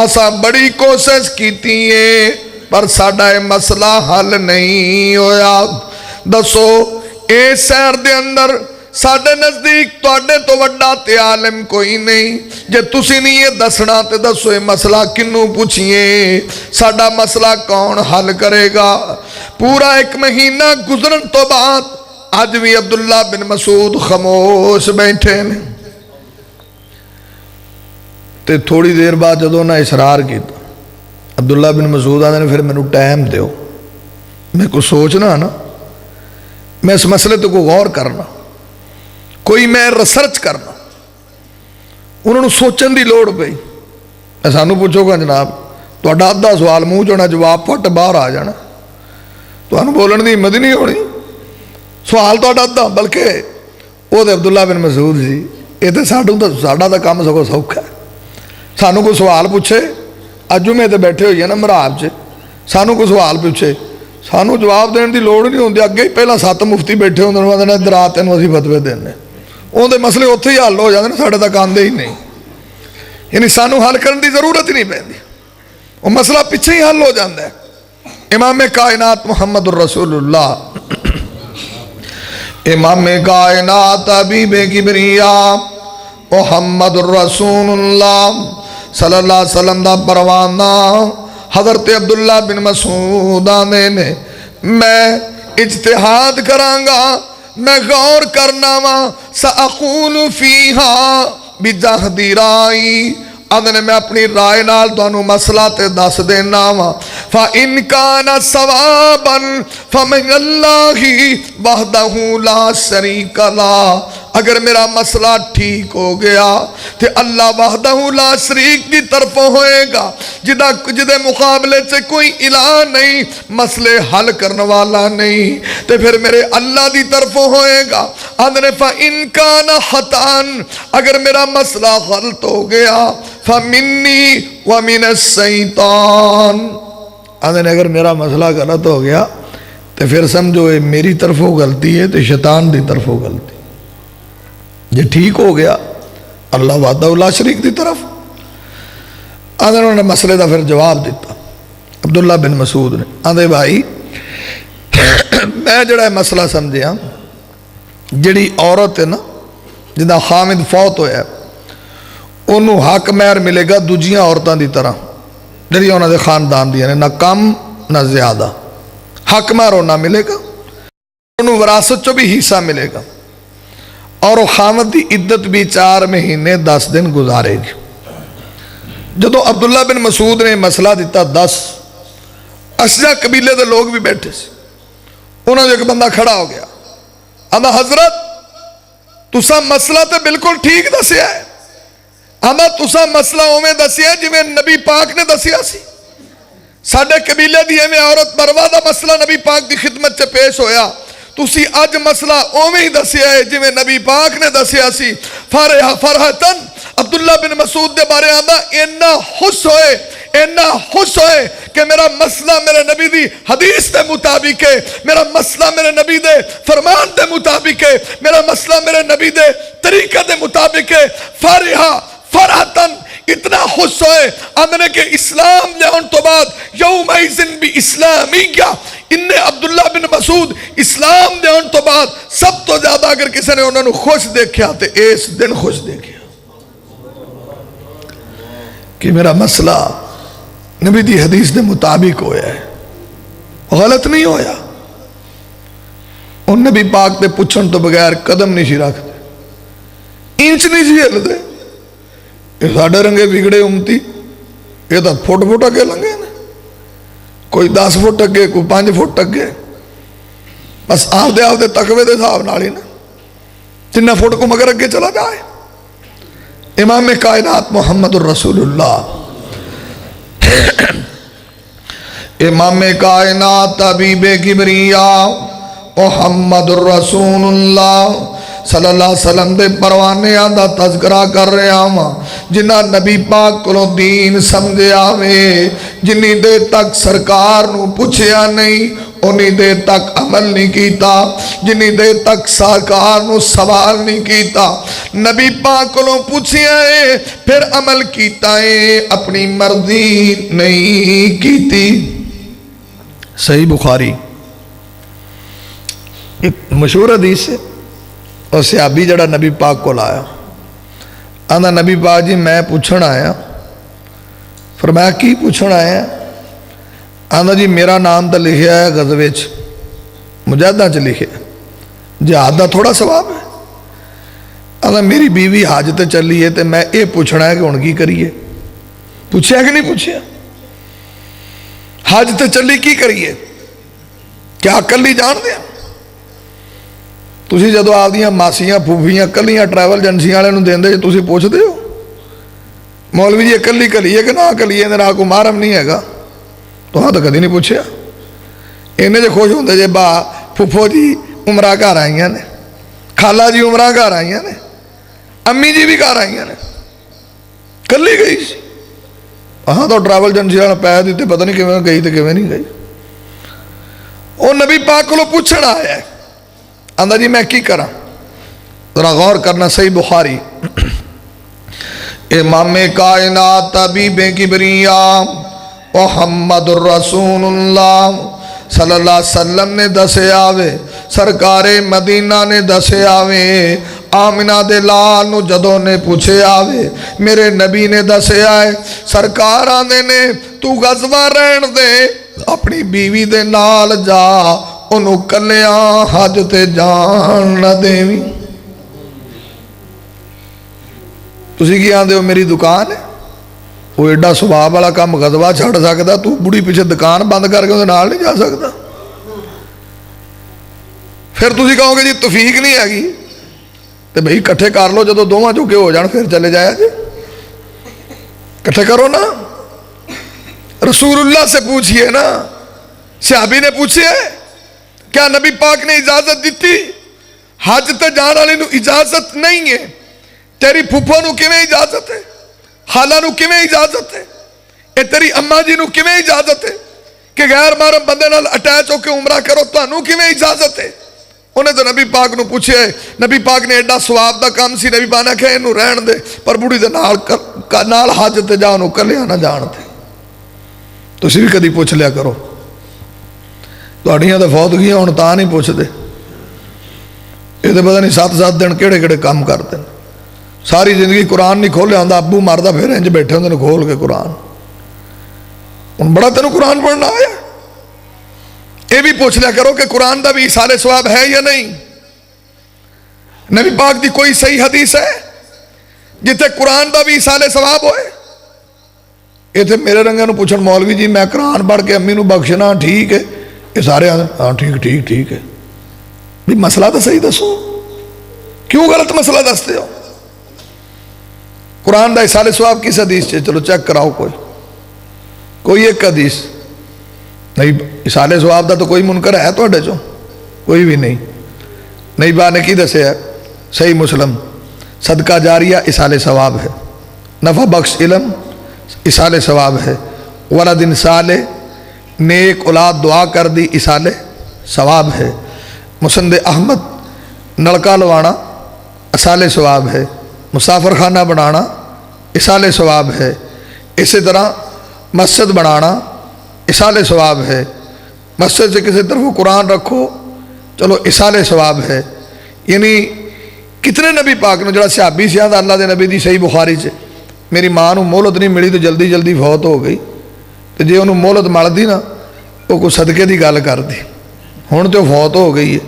اسا بڑی کوشش کیتی ہے پر ساڈا مسئلہ حل نہیں ہویا، دسو اے شہر دے اندر ساڈے نزدیک تواڈے تو وڈا تے عالم کوئی نہیں، جے تسی نہیں یہ دسنا تے دسو یہ مسئلہ کنوں پوچھئے، ساڈا مسئلہ کون حل کرے گا؟ پورا 1 مہینہ گزرن تو بعد آج بھی عبداللہ بن مسعود خاموش بیٹھے نے۔ تے تھوڑی دیر بعد جدوں نہ اصرار کیتا، عبداللہ بن مسعود آدھے نے پھر میں ٹائم دیو، میں کو سوچنا نا، میں اس مسئلے تو کو غور کرنا، کوئی میں ریسرچ کرنا۔ انہوں نے سوچن دی لوڑ پئی، میں سانو پوچھو گا جناب تہاڈا ادھا سوال منہ چونا جواب پھٹ باہر آ جانا، تہانوں بولن دی ہمت نہیں ہونی، سوال تہاڈا ادھا، بلکہ وہ تے عبداللہ بن مسعود جی یہ تے ساڈا تا کام سگوں سوکھا ہے، سانو کوئی سوال پوچھے، اج جمعے تے بیٹھے ہوئی ہے نا مراب چ، سانو کوئی سوال پوچھے سانو جواب دین دی لوڑ نہیں ہوندی، اگے ہی پہلا 7 مفتی بیٹھے ہوندے نے، نے ادھر آ تینوں اسی فتوے دینے، اون دے مسئلے اوتھے ہی حل ہو جاندے نے، ساڈے تک آندے ہی نہیں، یعنی سانو حل کرن دی ضرورت ہی نہیں پیندی، وہ مسئلہ پیچھے ہی حل ہو جاندا ہے۔ امام کائنات محمد الرسول اللہ، امام کائنات حبیب کبریا محمد الرسول اللہ صلی اللہ علیہ وسلم دا پروانہ حضرت عبداللہ بن مسعود آنے نے، میں اجتہاد کرانگا، میں غور کرنا وا، سأقول فیہا بجہدی رائی، آدھنے میں اپنی رائے نال دوانو مسئلہ تے دس دینا وا، فَإِنْ كَانَ صَوَابًا فَمِنَ اللَّهِ وَحْدَهُ لَا شَرِيكَ لَهُ، اگر میرا مسئلہ ٹھیک ہو گیا تو اللہ وحدہ لا شریک دی طرفوں ہوئے گا، جدے مقابلے سے کوئی الہ نہیں، مسئلے حل کرنے والا نہیں، تو پھر میرے اللہ دی طرفوں ہوئے گا۔ آدھنے فَإِنْ كَانَ خَطَأً، اگر میرا مسئلہ غلط ہو گیا فَمِنِّي وَمِنَ الشَّيْطَانِ، آدھنے اگر میرا مسئلہ غلط ہو گیا تو پھر سمجھو میری طرفوں غلطی ہے تو شیطان دی طرفوں غلطی، یہ ٹھیک ہو گیا اللہ وحدہ لا شریک دی طرف۔ آدھے انہوں نے مسئلے دا پھر جواب دیتا عبداللہ بن مسعود نے، آدھے بھائی میں جڑا مسئلہ سمجھیا، جڑی عورت ہے نا جنہا خامد فوت ہویا ہے انہوں حق مہر ملے گا دوجیاں عورتاں دی طرح جڑی انہوں نے خاندان دیا نہ کم نہ زیادہ، حق مہر ہونا ملے گا، انہوں وراثت چو بھی حصہ ملے گا، اور وہ خامد دی عدت بھی 4 مہینے 10 دن گزارے گی۔ جدو عبداللہ بن مسعود نے مسئلہ دیتا 10 اشجع قبیلے دے لوگ بھی بیٹھے سے، انہوں نے ایک بندہ کھڑا ہو گیا، اما حضرت تسا مسئلہ تے بالکل ٹھیک دسیا ہے، اما تسا مسئلہ ہوئے دسیا ہے جویں نبی پاک نے دسیا سی، ساڑھے قبیلے دی ہمیں عورت مروا دا مسئلہ نبی پاک دی خدمت سے پیش ہویا، تسی اج مسئلہ اوویں ہی دسیا ہے جویں نبی پاک نے دسیا سی. فرح فرحتن عبداللہ بن مسعود دے بارے آندا اینا خوش ہوئے کہ میرا مسئلہ میرے نبی دی حدیث دے مطابق ہے, میرا مسئلہ میرے نبی دے فرمان دے مطابق ہے, میرا مسئلہ میرے نبی دے طریقہ دے مطابق ہے. فرحتن اتنا خوش ہوئے آمنے کہ اسلام لے ان تو بعد یوم ایزن بھی اسلامیہ انہیں عبداللہ بن مسعود اسلام دے ان تو بعد سب تو زیادہ اگر کسی نے انہوں نے خوش دیکھیا تے اس دن خوش دیکھیا کہ میرا مسئلہ نبی دی حدیث دے مطابق ہویا ہے, غلط نہیں ہویا. ان نبی پاک دے پوچھن تو بغیر قدم نہیں سی رکھتے, انچ نہیں سی ہل دے. یہ ساڑھے رنگے بگڑے امتی یہ تو فٹ اگے لنگے نے, کوئی 10 فٹ اگے کوئی 5 فٹ اگے, بس آپ دے تقوی دے صاحب نالی نا جنہ فٹ کو مگر اگے چلا جائے. امام کائنات محمد الرسول اللہ, امام کائنات طبیب کبریاء محمد الرسول اللہ صلی اللہ علیہ وسلم دے پروانے آدھا تذکرہ کر رہے آما جنہ نبی پاک کو دین سمجھے آوے, جنہی دے تک سرکار نو پوچھیا نہیں انہی دے تک عمل نہیں کیتا, جنہی دے تک سرکار نو سوال نہیں کیتا, نبی پاک کو پوچھیا ہے پھر عمل کیتا ہے, اپنی مرضی نہیں کیتی. صحیح بخاری ایک مشہور حدیث ہے, اور صحابی جڑا نبی پاک کو لایا آندا نبی پاک جی میں پوچھن آیا. فرمایا کی پوچھن آیا؟ آندا جی میرا نام تو لکھیا ہے غزوے چ مجاہدہ چ لکھیا ہے, جہاد دا تھوڑا ثواب ہے. آندا میری بیوی حج تے چلی ہے تے میں یہ پوچھنا ہے کہ ہن کی کریے. پوچھیا کہ نہیں پوچھیا؟ حج تے چلی کی کریے, کیا کلی جان دیا؟ تسی جدو آپ دیاں ماسیاں پھوپھیاں کلیاں ٹریول ایجنسی والے نوں دیندے جے تسی پوچھتے ہو مولوی جی کلی کلی ہے کہ نہ کلی ہے, میرا کوئی محرم نہیں ہے گا, تو ہاں تو کدی نہیں پوچھیا. انہیں جے خوش ہوندے جے با پھوپھو جی عمرہ گھر آئیاں نے, خالہ جی عمرہ گھر آئیاں نے, امی جی بھی گھر آئیاں نے, کلی گئی سی. ہاں تو ٹریول ایجنسی والے پیسے دیتے پتہ نہیں کیویں گئی تے کیویں نہیں گئی. وہ نبی پاک کو پوچھنا آیا ہے, آندا جی میں کی کرا؟ ذرا غور کرنا. صحیح بخاری امام کائنات طبیب کبریاء محمد الرسول اللہ صلی اللہ علیہ وسلم نے دسے آوے, سرکار مدینہ نے دسے آوے, آمنہ دے لال نو جدوں نے پوچھے آوے, میرے نبی نے دسے آئے سرکار آندے نے تو غزوہ رہن دے, اپنی بیوی دے نال جا, انہوں کلیاں حج تے جان نہ دیوی. تسی کی آندے ہو میری دکان ہے, وہ ایڈا سباب والا کام غزوہ چھڑ سکتا, تو بڑی پیچھے دکان بند کر کے نال نہیں جا سکتا. پھر تسی کہو گے جی توفیق نہیں ہے گی تو بھئی کٹھے کر لو, جدو دوواں چکے ہو جان پھر چلے جایا جی, کٹھے کرو نا. رسول اللہ سے پوچھئے نا, صحابی نے پوچھئے کیا نبی پاک نے اجازت دیتی؟ حج تے جان والے نو اجازت نہیں ہے, تیری پھپھو نو کیویں اجازت ہے, خالہ نو کیویں اجازت ہے, اے تیری اماں جی نو کیویں اجازت ہے کہ غیر محرم بندے نال اٹیچ ہو کے عمرہ کرو, تانوں کیویں اجازت ہے؟ انہیں تو نبی پاک نو پوچھے, نبی پاک نے ایڈا ثواب دا کام سی, نبی پاک نے کہے انہوں رہن دے, پر بڑی دے نال حج تے جا انہوں کلیا نہ جان دے. تو اسی بھی کدی پوچھ لیا کرو, تہاڈیاں تے فوت گیاں ہن تاں نہیں پوچھ دے, یہ تو پتہ نہیں 7 دن کہڑے کہڑے کام کرتے ہیں. ساری زندگی قرآن نہیں کھولیا ہوندا, ابو مردا پھر انج بیٹھے ہوندے نے کھول کے قرآن. ہن بڑا تینوں قرآن پڑھنا آیا, یہ بھی پوچھ لیا کرو کہ قرآن دا بھی ایصال ثواب ہے یا نہیں. نبی پاک دی کوئی صحیح حدیث ہے جتے قرآن دا بھی ایصال ثواب ہوئے؟ یہ تھے میرے رنگے نو پوچھن مولوی جی میں قرآن پڑھ کے امی نو بخشنا ٹھیک ہے, یہ سارے ہاں ٹھیک ہے. بھی مسئلہ تو صحیح دسو, کیوں غلط مسئلہ دستے ہو؟ قرآن دا ایصال ثواب کس حدیث سے؟ چلو چیک کراؤ, کوئی ایک حدیث نہیں. ایصال ثواب دا تو کوئی منکر ہے تو اڈے چو کوئی بھی نہیں. نبی پاک نے کی دسیا؟ صحیح مسلم صدقہ جاریہ اصال ثواب ہے، نفع بخش علم اصال ثواب ہے، ولد صالح نیک اولاد دعا کر دی اصال ثواب ہے، مسند احمد نلکا لوانا اصال ثواب ہے، مسافر خانہ بنانا اصال ثواب ہے، اسی طرح مسجد بنانا اصال ثواب ہے، مسجد سے کسی طرف قرآن رکھو چلو اصال ثواب ہے. یعنی کتنے نبی پاک نے جڑا صحابی سے آدھا اللہ دے نبی دی صحیح بخاری سے میری ماں نو مہلت نہیں ملی تو جلدی جلدی فوت ہو گئی، تو جے انہوں مہلت ملتی نا وہ کوئی صدقے دی گل کر دی، ہن تو فوت ہو گئی ہے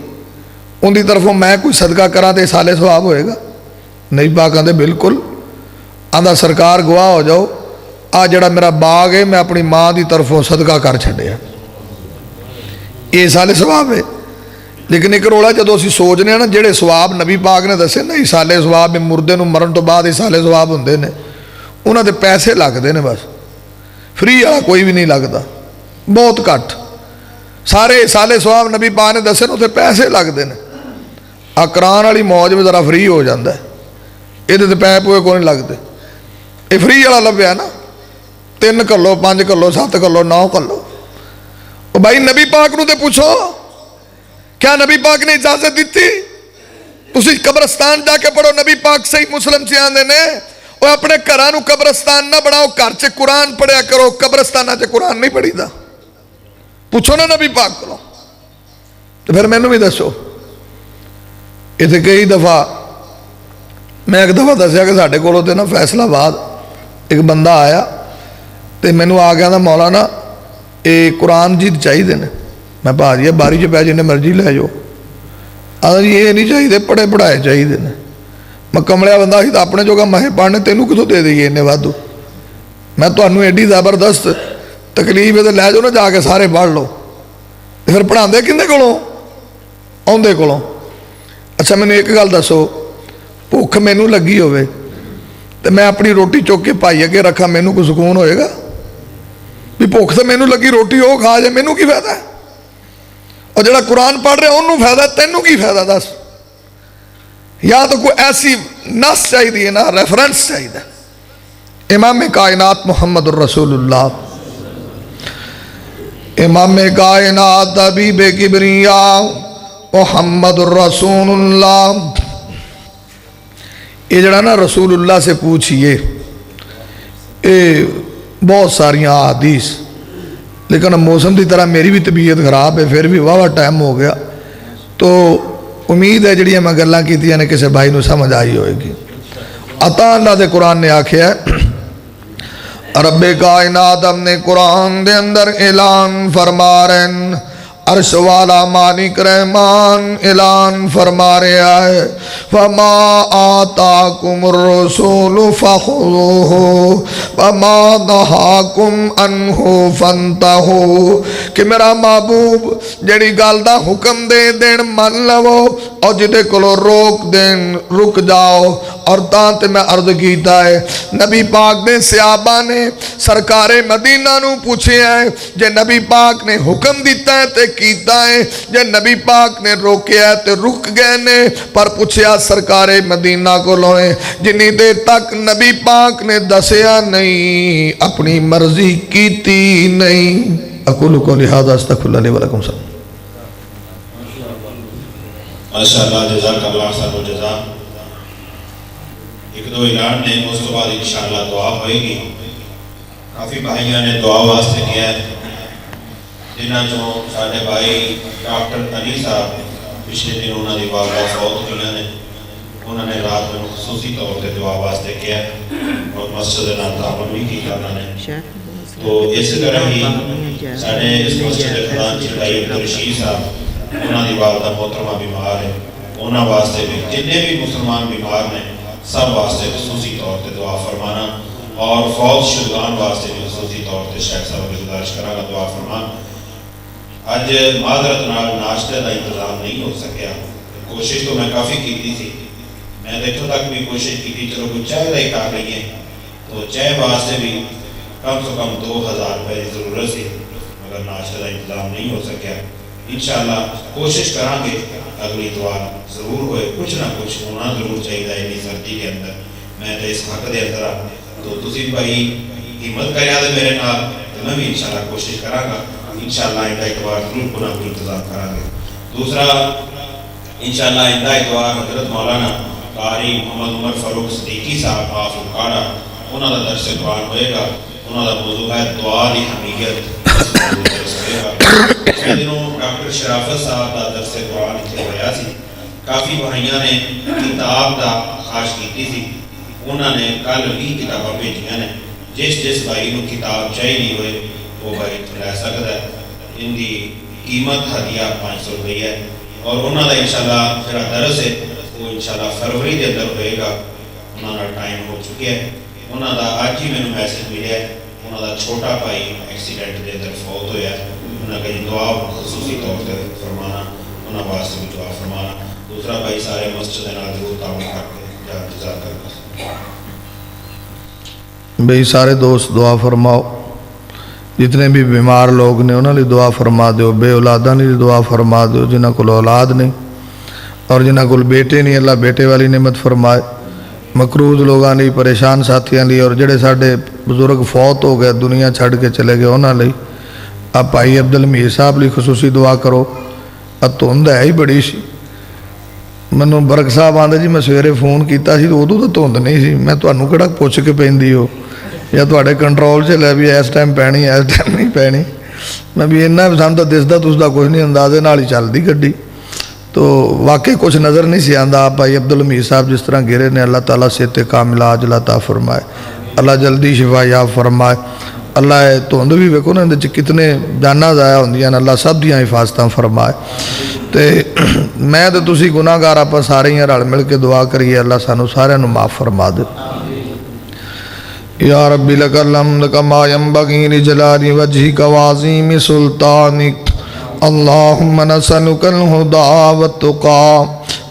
ان دی طرفوں میں کوئی صدقہ کرا تو اصال ثواب ہوئے گا؟ نبی پاک آدھے بالکل، آدھا سرکار گواہ ہو جاؤ آ جڑا میرا باغ ہے میں اپنی ماں دی طرفوں صدقہ کر چھڈیا، یہ اصال ثواب ہے. لیکن ایک رولا جدو اسی سوچنے ہیں نا جڑے ثواب نبی پاک نے دسے نا اصال ثواب میں مردے نو مرن تو بعد اصال ثواب ہوندے نے، انہاں دے پیسے لگتے ہیں بس، فری والا کوئی بھی نہیں لگتا، بہت گھٹ. سارے اصال ثواب نبی پاک نے دسے نا اتنے پیسے لگتے ہیں. کران والی موج میں ذرا فری ہو جاتا ہے، یہ پے پوئے کو نہیں لگتے. یہ فری والا لبیا نا 3 کلو 5 کلو 7 کلو 9 کلو. بھائی نبی پاک نو تے پوچھو کیا نبی پاک نے اجازت دیتی؟ تسی قبرستان جا کے پڑھو، نبی پاک صحیح مسلم سے آندے نے وہ اپنے گھرانو قبرستان نہ بناؤ، گھر چ قرآن پڑھیا کرو، قبرستانہ چ قرآن نہیں پڑھی دا. پوچھو نا نبی پاک کو، تو پھر میں نے بھی دسو. یہ تو کئی دفعہ میں ایک دفعہ دسیا کہ ساڈے کولوں تے نا فیصلہ آباد ایک بندہ آیا تو مینوں آ گیا مولانا یہ قرآن جی چاہیے نے. میں پا جی باری چ پہ جن مرضی لے جاؤ. آدھا جی یہ نہیں چاہیے پڑھے پڑھائے چاہیے نے. میں کملیا بندہ سی تو اپنے جوگا مہے پڑھنے تینوں کتوں دے دئیے انہیں وادو. میں تمہیں ایڈی زبردست تکلیف ہے تو لے جاؤ نا جا کے سارے پڑھ لو. پھر پڑھا دے کھے کولوں؟ آدھے کولوں. اچھا مینوں ایک گل دسو، بھوک مینوں لگی ہوئے تو میں اپنی روٹی چک کے پائی اگے رکھا، مینوں کوئی سکون ہوئے گا؟ بھی بھوک تو مینوں لگی روٹی وہ کھا جائے مینوں کی فائدہ ہے؟ اور جڑا قرآن پڑھ رہے انہوں فائدہ ہے، تینوں کی فائدہ دس؟ یا تو کوئی ایسی نص چاہیے نا، ریفرنس چاہیے. امام کائنات محمد الرسول اللہ، امام کائنات حبیب کبریاء محمد الرسول اللہ. یہ جڑا نا رسول اللہ سے پوچھئے یہ بہت ساریاں حدیث، لیکن موسم کی طرح میری بھی طبیعت خراب ہے، پھر بھی واہ ٹائم ہو گیا تو امید ہے جڑیاں میں گلاں کیتیاں نے کسی بھائی نو سمجھ آئی ہوئے گی. عطا اللہ دے قرآن نے آکھیا ہے رب کائنات اپنے قرآن دے اندر اعلان فرما رہے ہیں، عرش والا مالک رحمان اعلان فرما رہا ہے وَمَا آتَاكُمُ الرَّسُولُ فَخُذُوهُ وَمَا نَهَاكُمْ عَنْهُ فَانْتَهُوا. کہ میرا محبوب جڑی گل دا حکم دے دین من لو اور جدے کلو روک دین رک جاؤ. اور تانتے میں عرض کیتا ہے نبی پاک نے صحابہ نے سرکار مدینہ نو پوچھے ہیں جے نبی پاک نے حکم دیتا ہے تے کیتا ہے، جے نبی پاک نے روکیا ہے تے رک گئے نے. پر پوچھیا سرکار مدینہ کو لوئے جنہی دیر تک نبی پاک نے دسیا نہیں اپنی مرضی کیتی نہیں. اقول قولی ھذا استغفر اللہ لی ولکم. ماشاءاللہ جزاک اللہ احسن الجزا. ایک دو اعلان نے اس کے بعد انشاءاللہ دعا ہوئے گی. کافی بھائیوں نے دعا واسطے کیا ہے، جنہاں جو ساڑھے بھائی ڈاکٹر علی صاحب پچھلے دن انہوں نے والدہ فوت ہوئے نے، انہوں نے رات میں خصوصی طور پر دعا واسطے کیا اور مسجد ناتعاون بھی کی انہوں نے. تو اس طرح ہی ساڑھے اس مسجد خدان چڑھائی عبدالرشید صاحب انہوں نے والدہ محترمہ بیمار ہے، انہوں واسطے بھی جنہیں بھی مسلمان بیمار نے سب واسطے خصوصی طور پر دعا فرمانا اور فوت شدگان واسطے بھی خصوصی طور پر شیخ صاحب کی گزارش کرا دعا فرمان. آج معذرت ناشتے کا انتظام نہیں ہو سکیا، کوشش تو میں کافی کی تھی، میں دیکھو تک بھی کوشش کی تھی چلو کچھ چائے دائی کھا رہی ہے تو چائے واسطے بھی کم سے کم 2000 روپے کی ضرورت سی، مگر ناشتے کا انتظام نہیں ہو سکیا. انشاءاللہ کوشش کریں گے اگلی اتوار ضرور ہوئے، کچھ نہ کچھ ہونا ضرور چاہیے اتنی سردی کے اندر، میں تو اس حق دے اندر تو تسی بھائی ہمت کریا دے میرے نال، تو میں بھی انشاءاللہ کوشش کراں گا، انشاءاللہ آئندہ اتوار ضرور کوئی نہ کوئی انتظام کراں گے۔ دوسرا انشاءاللہ آئندہ اتوار حضرت مولانا قاری محمد عمر فاروق صدیقی صاحب آف اکاڑا انہوں کا درس قرآن ہوئے گا، انہوں کا موضوع ہے دعا کی حمیت۔ پچھلے دنوں ڈاکٹر شرافت صاحب کا درس قرآن اتنے ہوا سی، کافی بھائیاں نے کتاب کا خواہش کی تھی، انہوں نے کل 20 کتابیں بھیجیاں نے، جس بھائی کو کتاب چاہیے ہوئے وہ بھائی لے سکتا ہے، ان کی قیمت ہدیہ 500 روپے ہے، اور انہوں کا انشاءاللہ جڑا درس ہے وہ انشاءاللہ فروری کے اندر ہوئے گا، انہوں کا ٹائم ہو چکے ہیں، انہوں کا آج ہی میں میسج ملیا ہے، انہوں کا چھوٹا بھائی ایکسیڈنٹ کے اندر فوت ہوا ہے، انہوں نے دعا خصوصی طور پر فرمانا، انہوں واسطے بھی دعا فرمانا۔ دوسرا بھائی سارے مسجد ضرور تعاون کر کے جزاک اللہ۔ بھئی سارے دوست دعا فرماؤ، جتنے بھی بیمار لوگ نے انہوں نے دعا فرما دیو، بے اولاداں نے دعا فرما دیو، جنہاں کو اولاد نہیں اور جنہاں کو بیٹے نہیں اللہ بیٹے والی نعمت فرمائے، مقروض لوگاں نے پریشان ساتھیاں لی، اور جڑے ساڑھے بزرگ فوت ہو گئے دنیا چھڑ کے چلے گئے انہاں لئی، اب بھائی عبدالمیر صاحب لی خصوصی دعا کرو، اب دھند ہے ہی بڑی سی، منوں برک صاحب آندے جی میں سویرے فون کیتا سی تو ادو تو دھند نہیں سی، میں تانوں کیڑا پوچھ کے پیندی ہو یا تواڈے کنٹرول چ لے بھی اس ٹائم پینی اس ٹائم نہیں پینی، میں بھی اتنا سانوں تو دسدا تسدا کچھ نہیں، اندازے نال ہی چلدی گڈی، تو واقعی کچھ نظر نہیں سی آندا۔ آپ بھائی عبدالمیر صاحب جس طرح گرے نے اللہ تعالیٰ صحت کاملہ عاجلہ عطا فرمائے، اللہ جلدی شفا یاب فرمائے، اللہ دھند بھی ویکھو نا اندر کتنے جانا ضائع ہوندیاں نے، اللہ سب دیاں حفاظتاں فرمائے۔ تے میں تو تسی گناہ گار آپ سارے ہی رل مل کے دعا کریے اللہ سانو سارے نو معاف فرما دے۔ یا ربی لک الحمد کما ینبغی لجلال وجہک وعظیم سلطانک، اللہم نسألک الہدی والتقی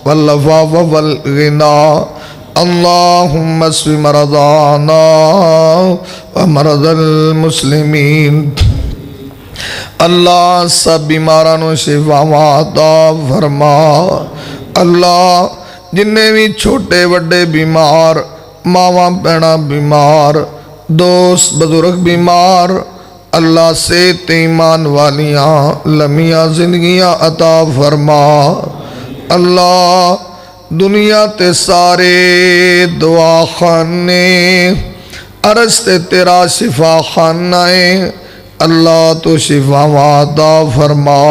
والعفاف والغنی، اللہم اشف مرضانا ومرضى المسلمین، اللہ سب بیمارانو شفا عطا فرما، اللہ جننے بھی چھوٹے وڈے بیمار، ماواں بہناں بیمار، دوست بزرگ بیمار، اللہ صحت ایمان والیاں لمیاں زندگیاں عطا فرما، اللہ دنیا تے سارے دعا خانے عرض تے تیرا شفا خانہ ہے، اللہ تو شفا عطا فرما،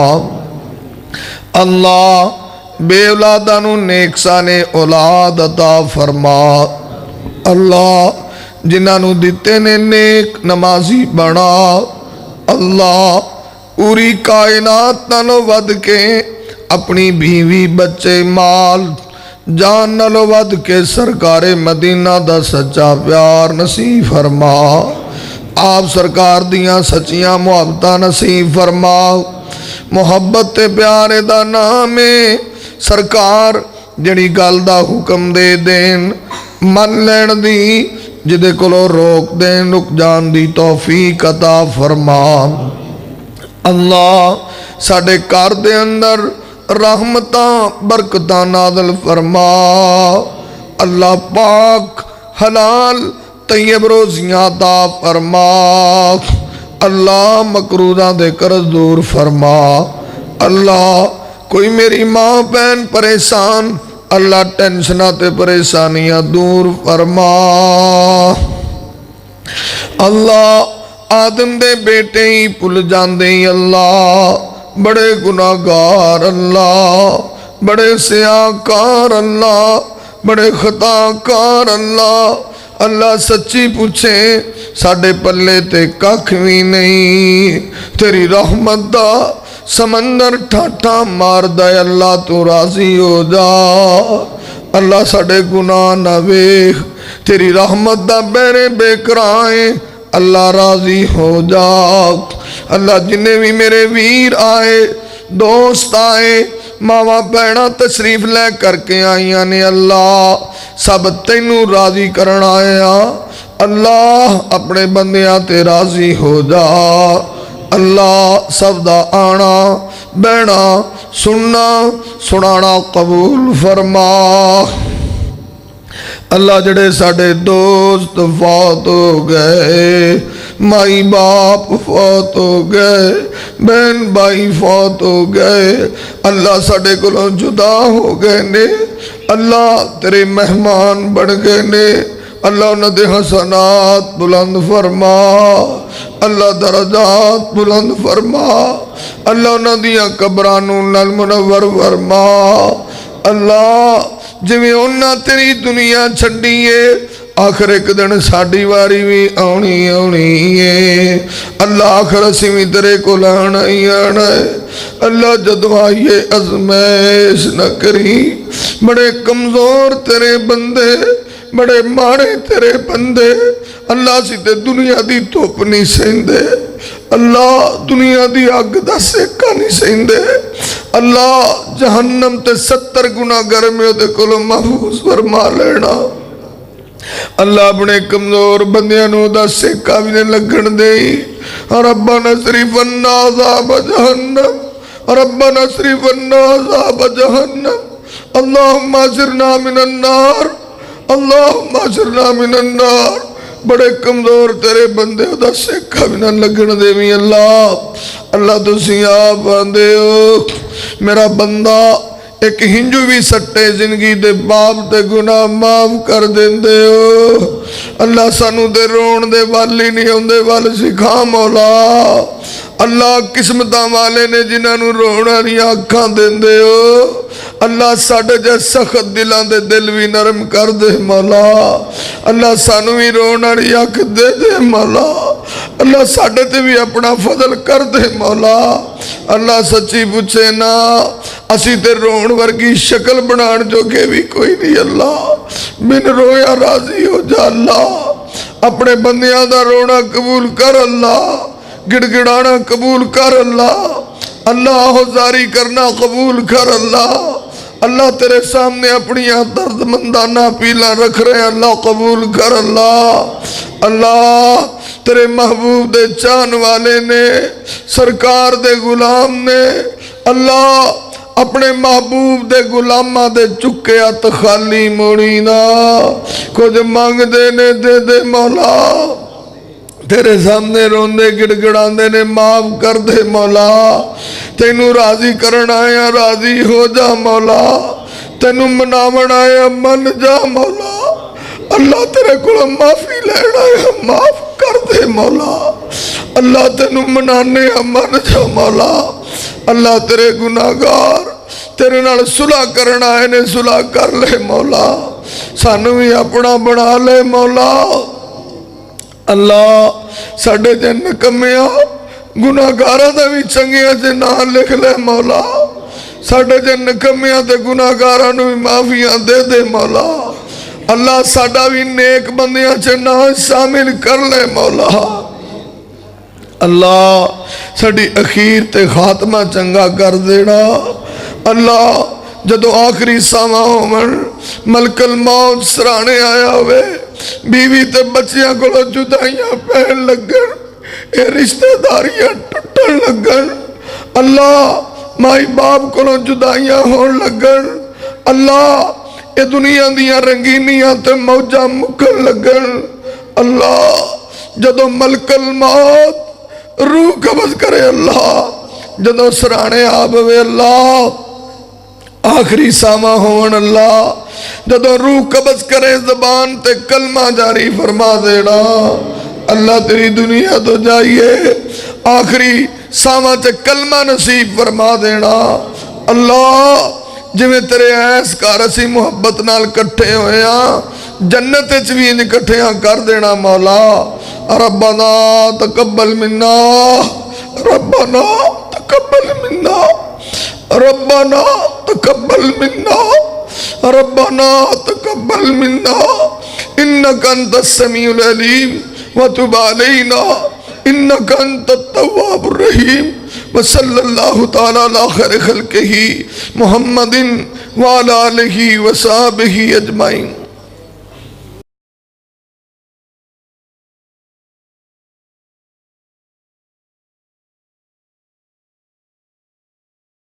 اللہ بے اولادانو نیک سانے اولاد عطا فرما، اللہ جنہوں دیتے نے نیک نمازی بنا، اللہ پوری کائنات نالو ود کے اپنی بیوی بچے مال جان نالو ود کے سرکار مدینہ دا سچا پیار نصیب فرما، آپ سرکار دیاں سچیاں محبتاں نصیب فرما، محبت پیارے دا نام سرکار جڑی گل دا حکم دے دین من لین دی، جدے کلو روک دین رک جان دی توفیق عطا فرما، اللہ ساڑے کار دے اندر رحمتاں برکتاں نازل فرما، اللہ پاک حلال طیب روزیاں عطا فرما، اللہ مکروزاں دے قرض دور فرما، اللہ کوئی میری ماں بہن پریشان اللہ ٹینشنہ تے پریشانیاں دور فرما، اللہ آدم دے بیٹے ہی پل جاندے ہی اللہ بڑے گناہگار، اللہ بڑے سیاکار، اللہ بڑے خطاکار، اللہ سچی پوچھے ساڑھے پلے تے ککھ بھی نہیں، تیری رحمت دا سمندر ٹھاٹھا مار دے، اللہ تو راضی ہو جا، اللہ ساڑھے گناہ نہ ویکھ، تیری رحمت دا بیرے بے کرائیں، اللہ راضی ہو جا، اللہ جنہیں بھی میرے ویر آئے دوست آئے ماما بہنا تشریف لے کر کے آئیاں نے، اللہ سب تینوں راضی کرنا آیا، اللہ اپنے بندیاں تے راضی ہو جا، اللہ سب دا آنا بہنا سننا سنانا قبول فرما۔ اللہ جڑے ساڑے دوست فوت ہو گئے، مائی باپ فوت ہو گئے، بہن بھائی فوت ہو گئے، اللہ ساڑے کولوں جدا ہو گئے نے، اللہ تیرے مہمان بن گئے نے، اللہ انہاں دے حسنات بلند فرما، اللہ درجات بلند فرما، اللہ انہاں دیاں قبرانوں نال منور فرما۔ اللہ جویں انہاں تیری دنیا چھڈیے، آخر ایک دن ساڑی واری بھی آنی آنی ہے، اللہ آخر اسی بھی تیرے کو لانا ہی آنا ہے۔ اللہ جدو آئیے ازمیش نہ کری، بڑے کمزور تیرے بندے، بڑے ماڑے تیرے بندے، اللہ سی تے دنیا دی توپ نہیں سہندے، اللہ دنیا دی آگ دا سیکا نہیں سہندے، اللہ جہنم تے 70 گناہ گرمیوں تے کلو محفوظ فرما لینا۔ اللہ اپنے کمزور بندیاں نو دا سیکا بھی نے لگن دے، ربنا اصرف عنا عذاب جہنم، ربنا اصرف عنا عذاب جہنم، اللہم اجرنا من النار، اللہم اجرنا من النار۔ بڑے کمزور تیرے بندے دا سیکا بھی نہ لگن دے بھی اللہ، اللہ تسی آپ آندے ہو میرا بندہ ایک ہنجو بھی سٹے زندگی دے باپ دے گناہ معاف کر دیندے ہو، اللہ سانو دے رون دے والی نہیں ہوندے وال سکھا مولا، اللہ قسمتاں والے نے جنہاں نو رونا نہیں آنکھاں دیندے ہو، اللہ ساڑھے جے سخت دلان دے دل بھی نرم کر دے مولا، اللہ سانو بھی رونا نہیں آنکھ دے دے مولا، اللہ ساڑھے تے بھی اپنا فضل کر دے مولا، اللہ سچی پوچھے نا اسی تے رون ورگی شکل بنان جو کہ بھی کوئی نہیں، اللہ من رویا راضی ہو جا، اللہ اپنے بندیاں دا رونا قبول کر، اللہ گڑ گڑانا قبول کر، اللہ اللہ ہوزاری کرنا قبول کر، اللہ اللہ تیرے سامنے اپنی درد مندانہ پیلا رکھ رہے ہیں، اللہ قبول کر، اللہ اللہ تیرے محبوب دے چان والے نے سرکار دے غلام نے اللہ اپنے محبوب دے غلامہ دے چکے ات خالی موڑی نا، کچھ مانگ دینے دے دے مولا، تیرے سامنے روندے گڑ گڑاندے نے معاف کر دے مولا، تینوں راضی کرنا آیا راضی ہو جا مولا، تینوں مناون آیا من جا مولا، اللہ تیرے کو معافی لینا آیا معاف کر دے مولا، اللہ تینوں منانے من جا مولا، اللہ تیرے گناہگار تیرے نال صلح کرنا آئے نے صلح کر لے مولا، سانو بھی اپنا بنا لے مولا، اللہ ساڑھے جن کمیاں گناہگارہ دا بھی چنگیاں جے نام لکھ لے مولا، ساڑھے جن کمیاں تے گناہگارہ نو بھی معافیاں دے دے مولا، اللہ ساڑھا بھی نیک بندیاں چے نام شامل کر لے مولا، اللہ ساڑھی اخیر تے خاتمہ چنگا کر دینا، اللہ جدو آخری ساما ہومن ملک الموت سرانے آیا ہوئے، بیوی تے بچیاں کو جدائیاں پہن لگن، اے رشتہ داریاں ٹٹن لگن، اللہ مائی باپ کو جدائیاں ہون لگن، اللہ اے دنیا دیاں رنگینیاں تے موجہ مکن لگن، اللہ جدو ملک الموت روح قبض کرے، اللہ جدو سرانے آبوے، اللہ آخری ساما ہون، اللہ جدو روح قبض کرے زبان تے کلمہ جاری فرما دینا، اللہ تیری دنیا تو جائیے آخری ساما تے کلمہ نصیب فرما دینا، اللہ جویں تیرے ایس کا رسی محبت نال کٹھے ہوئے ہیں جنت چوین کٹھیاں کر دینا مولا، ربنا تقبل منا، ربنا تقبل منا، ربنا تقبل منا، ربنا تقبل منا، انك انت السميع العليم وتب علينا انك انت التواب الرحيم، وصلی اللہ تعالی علی خیر خلقہ محمد وعلی آلہ وصحبہ اجمعین۔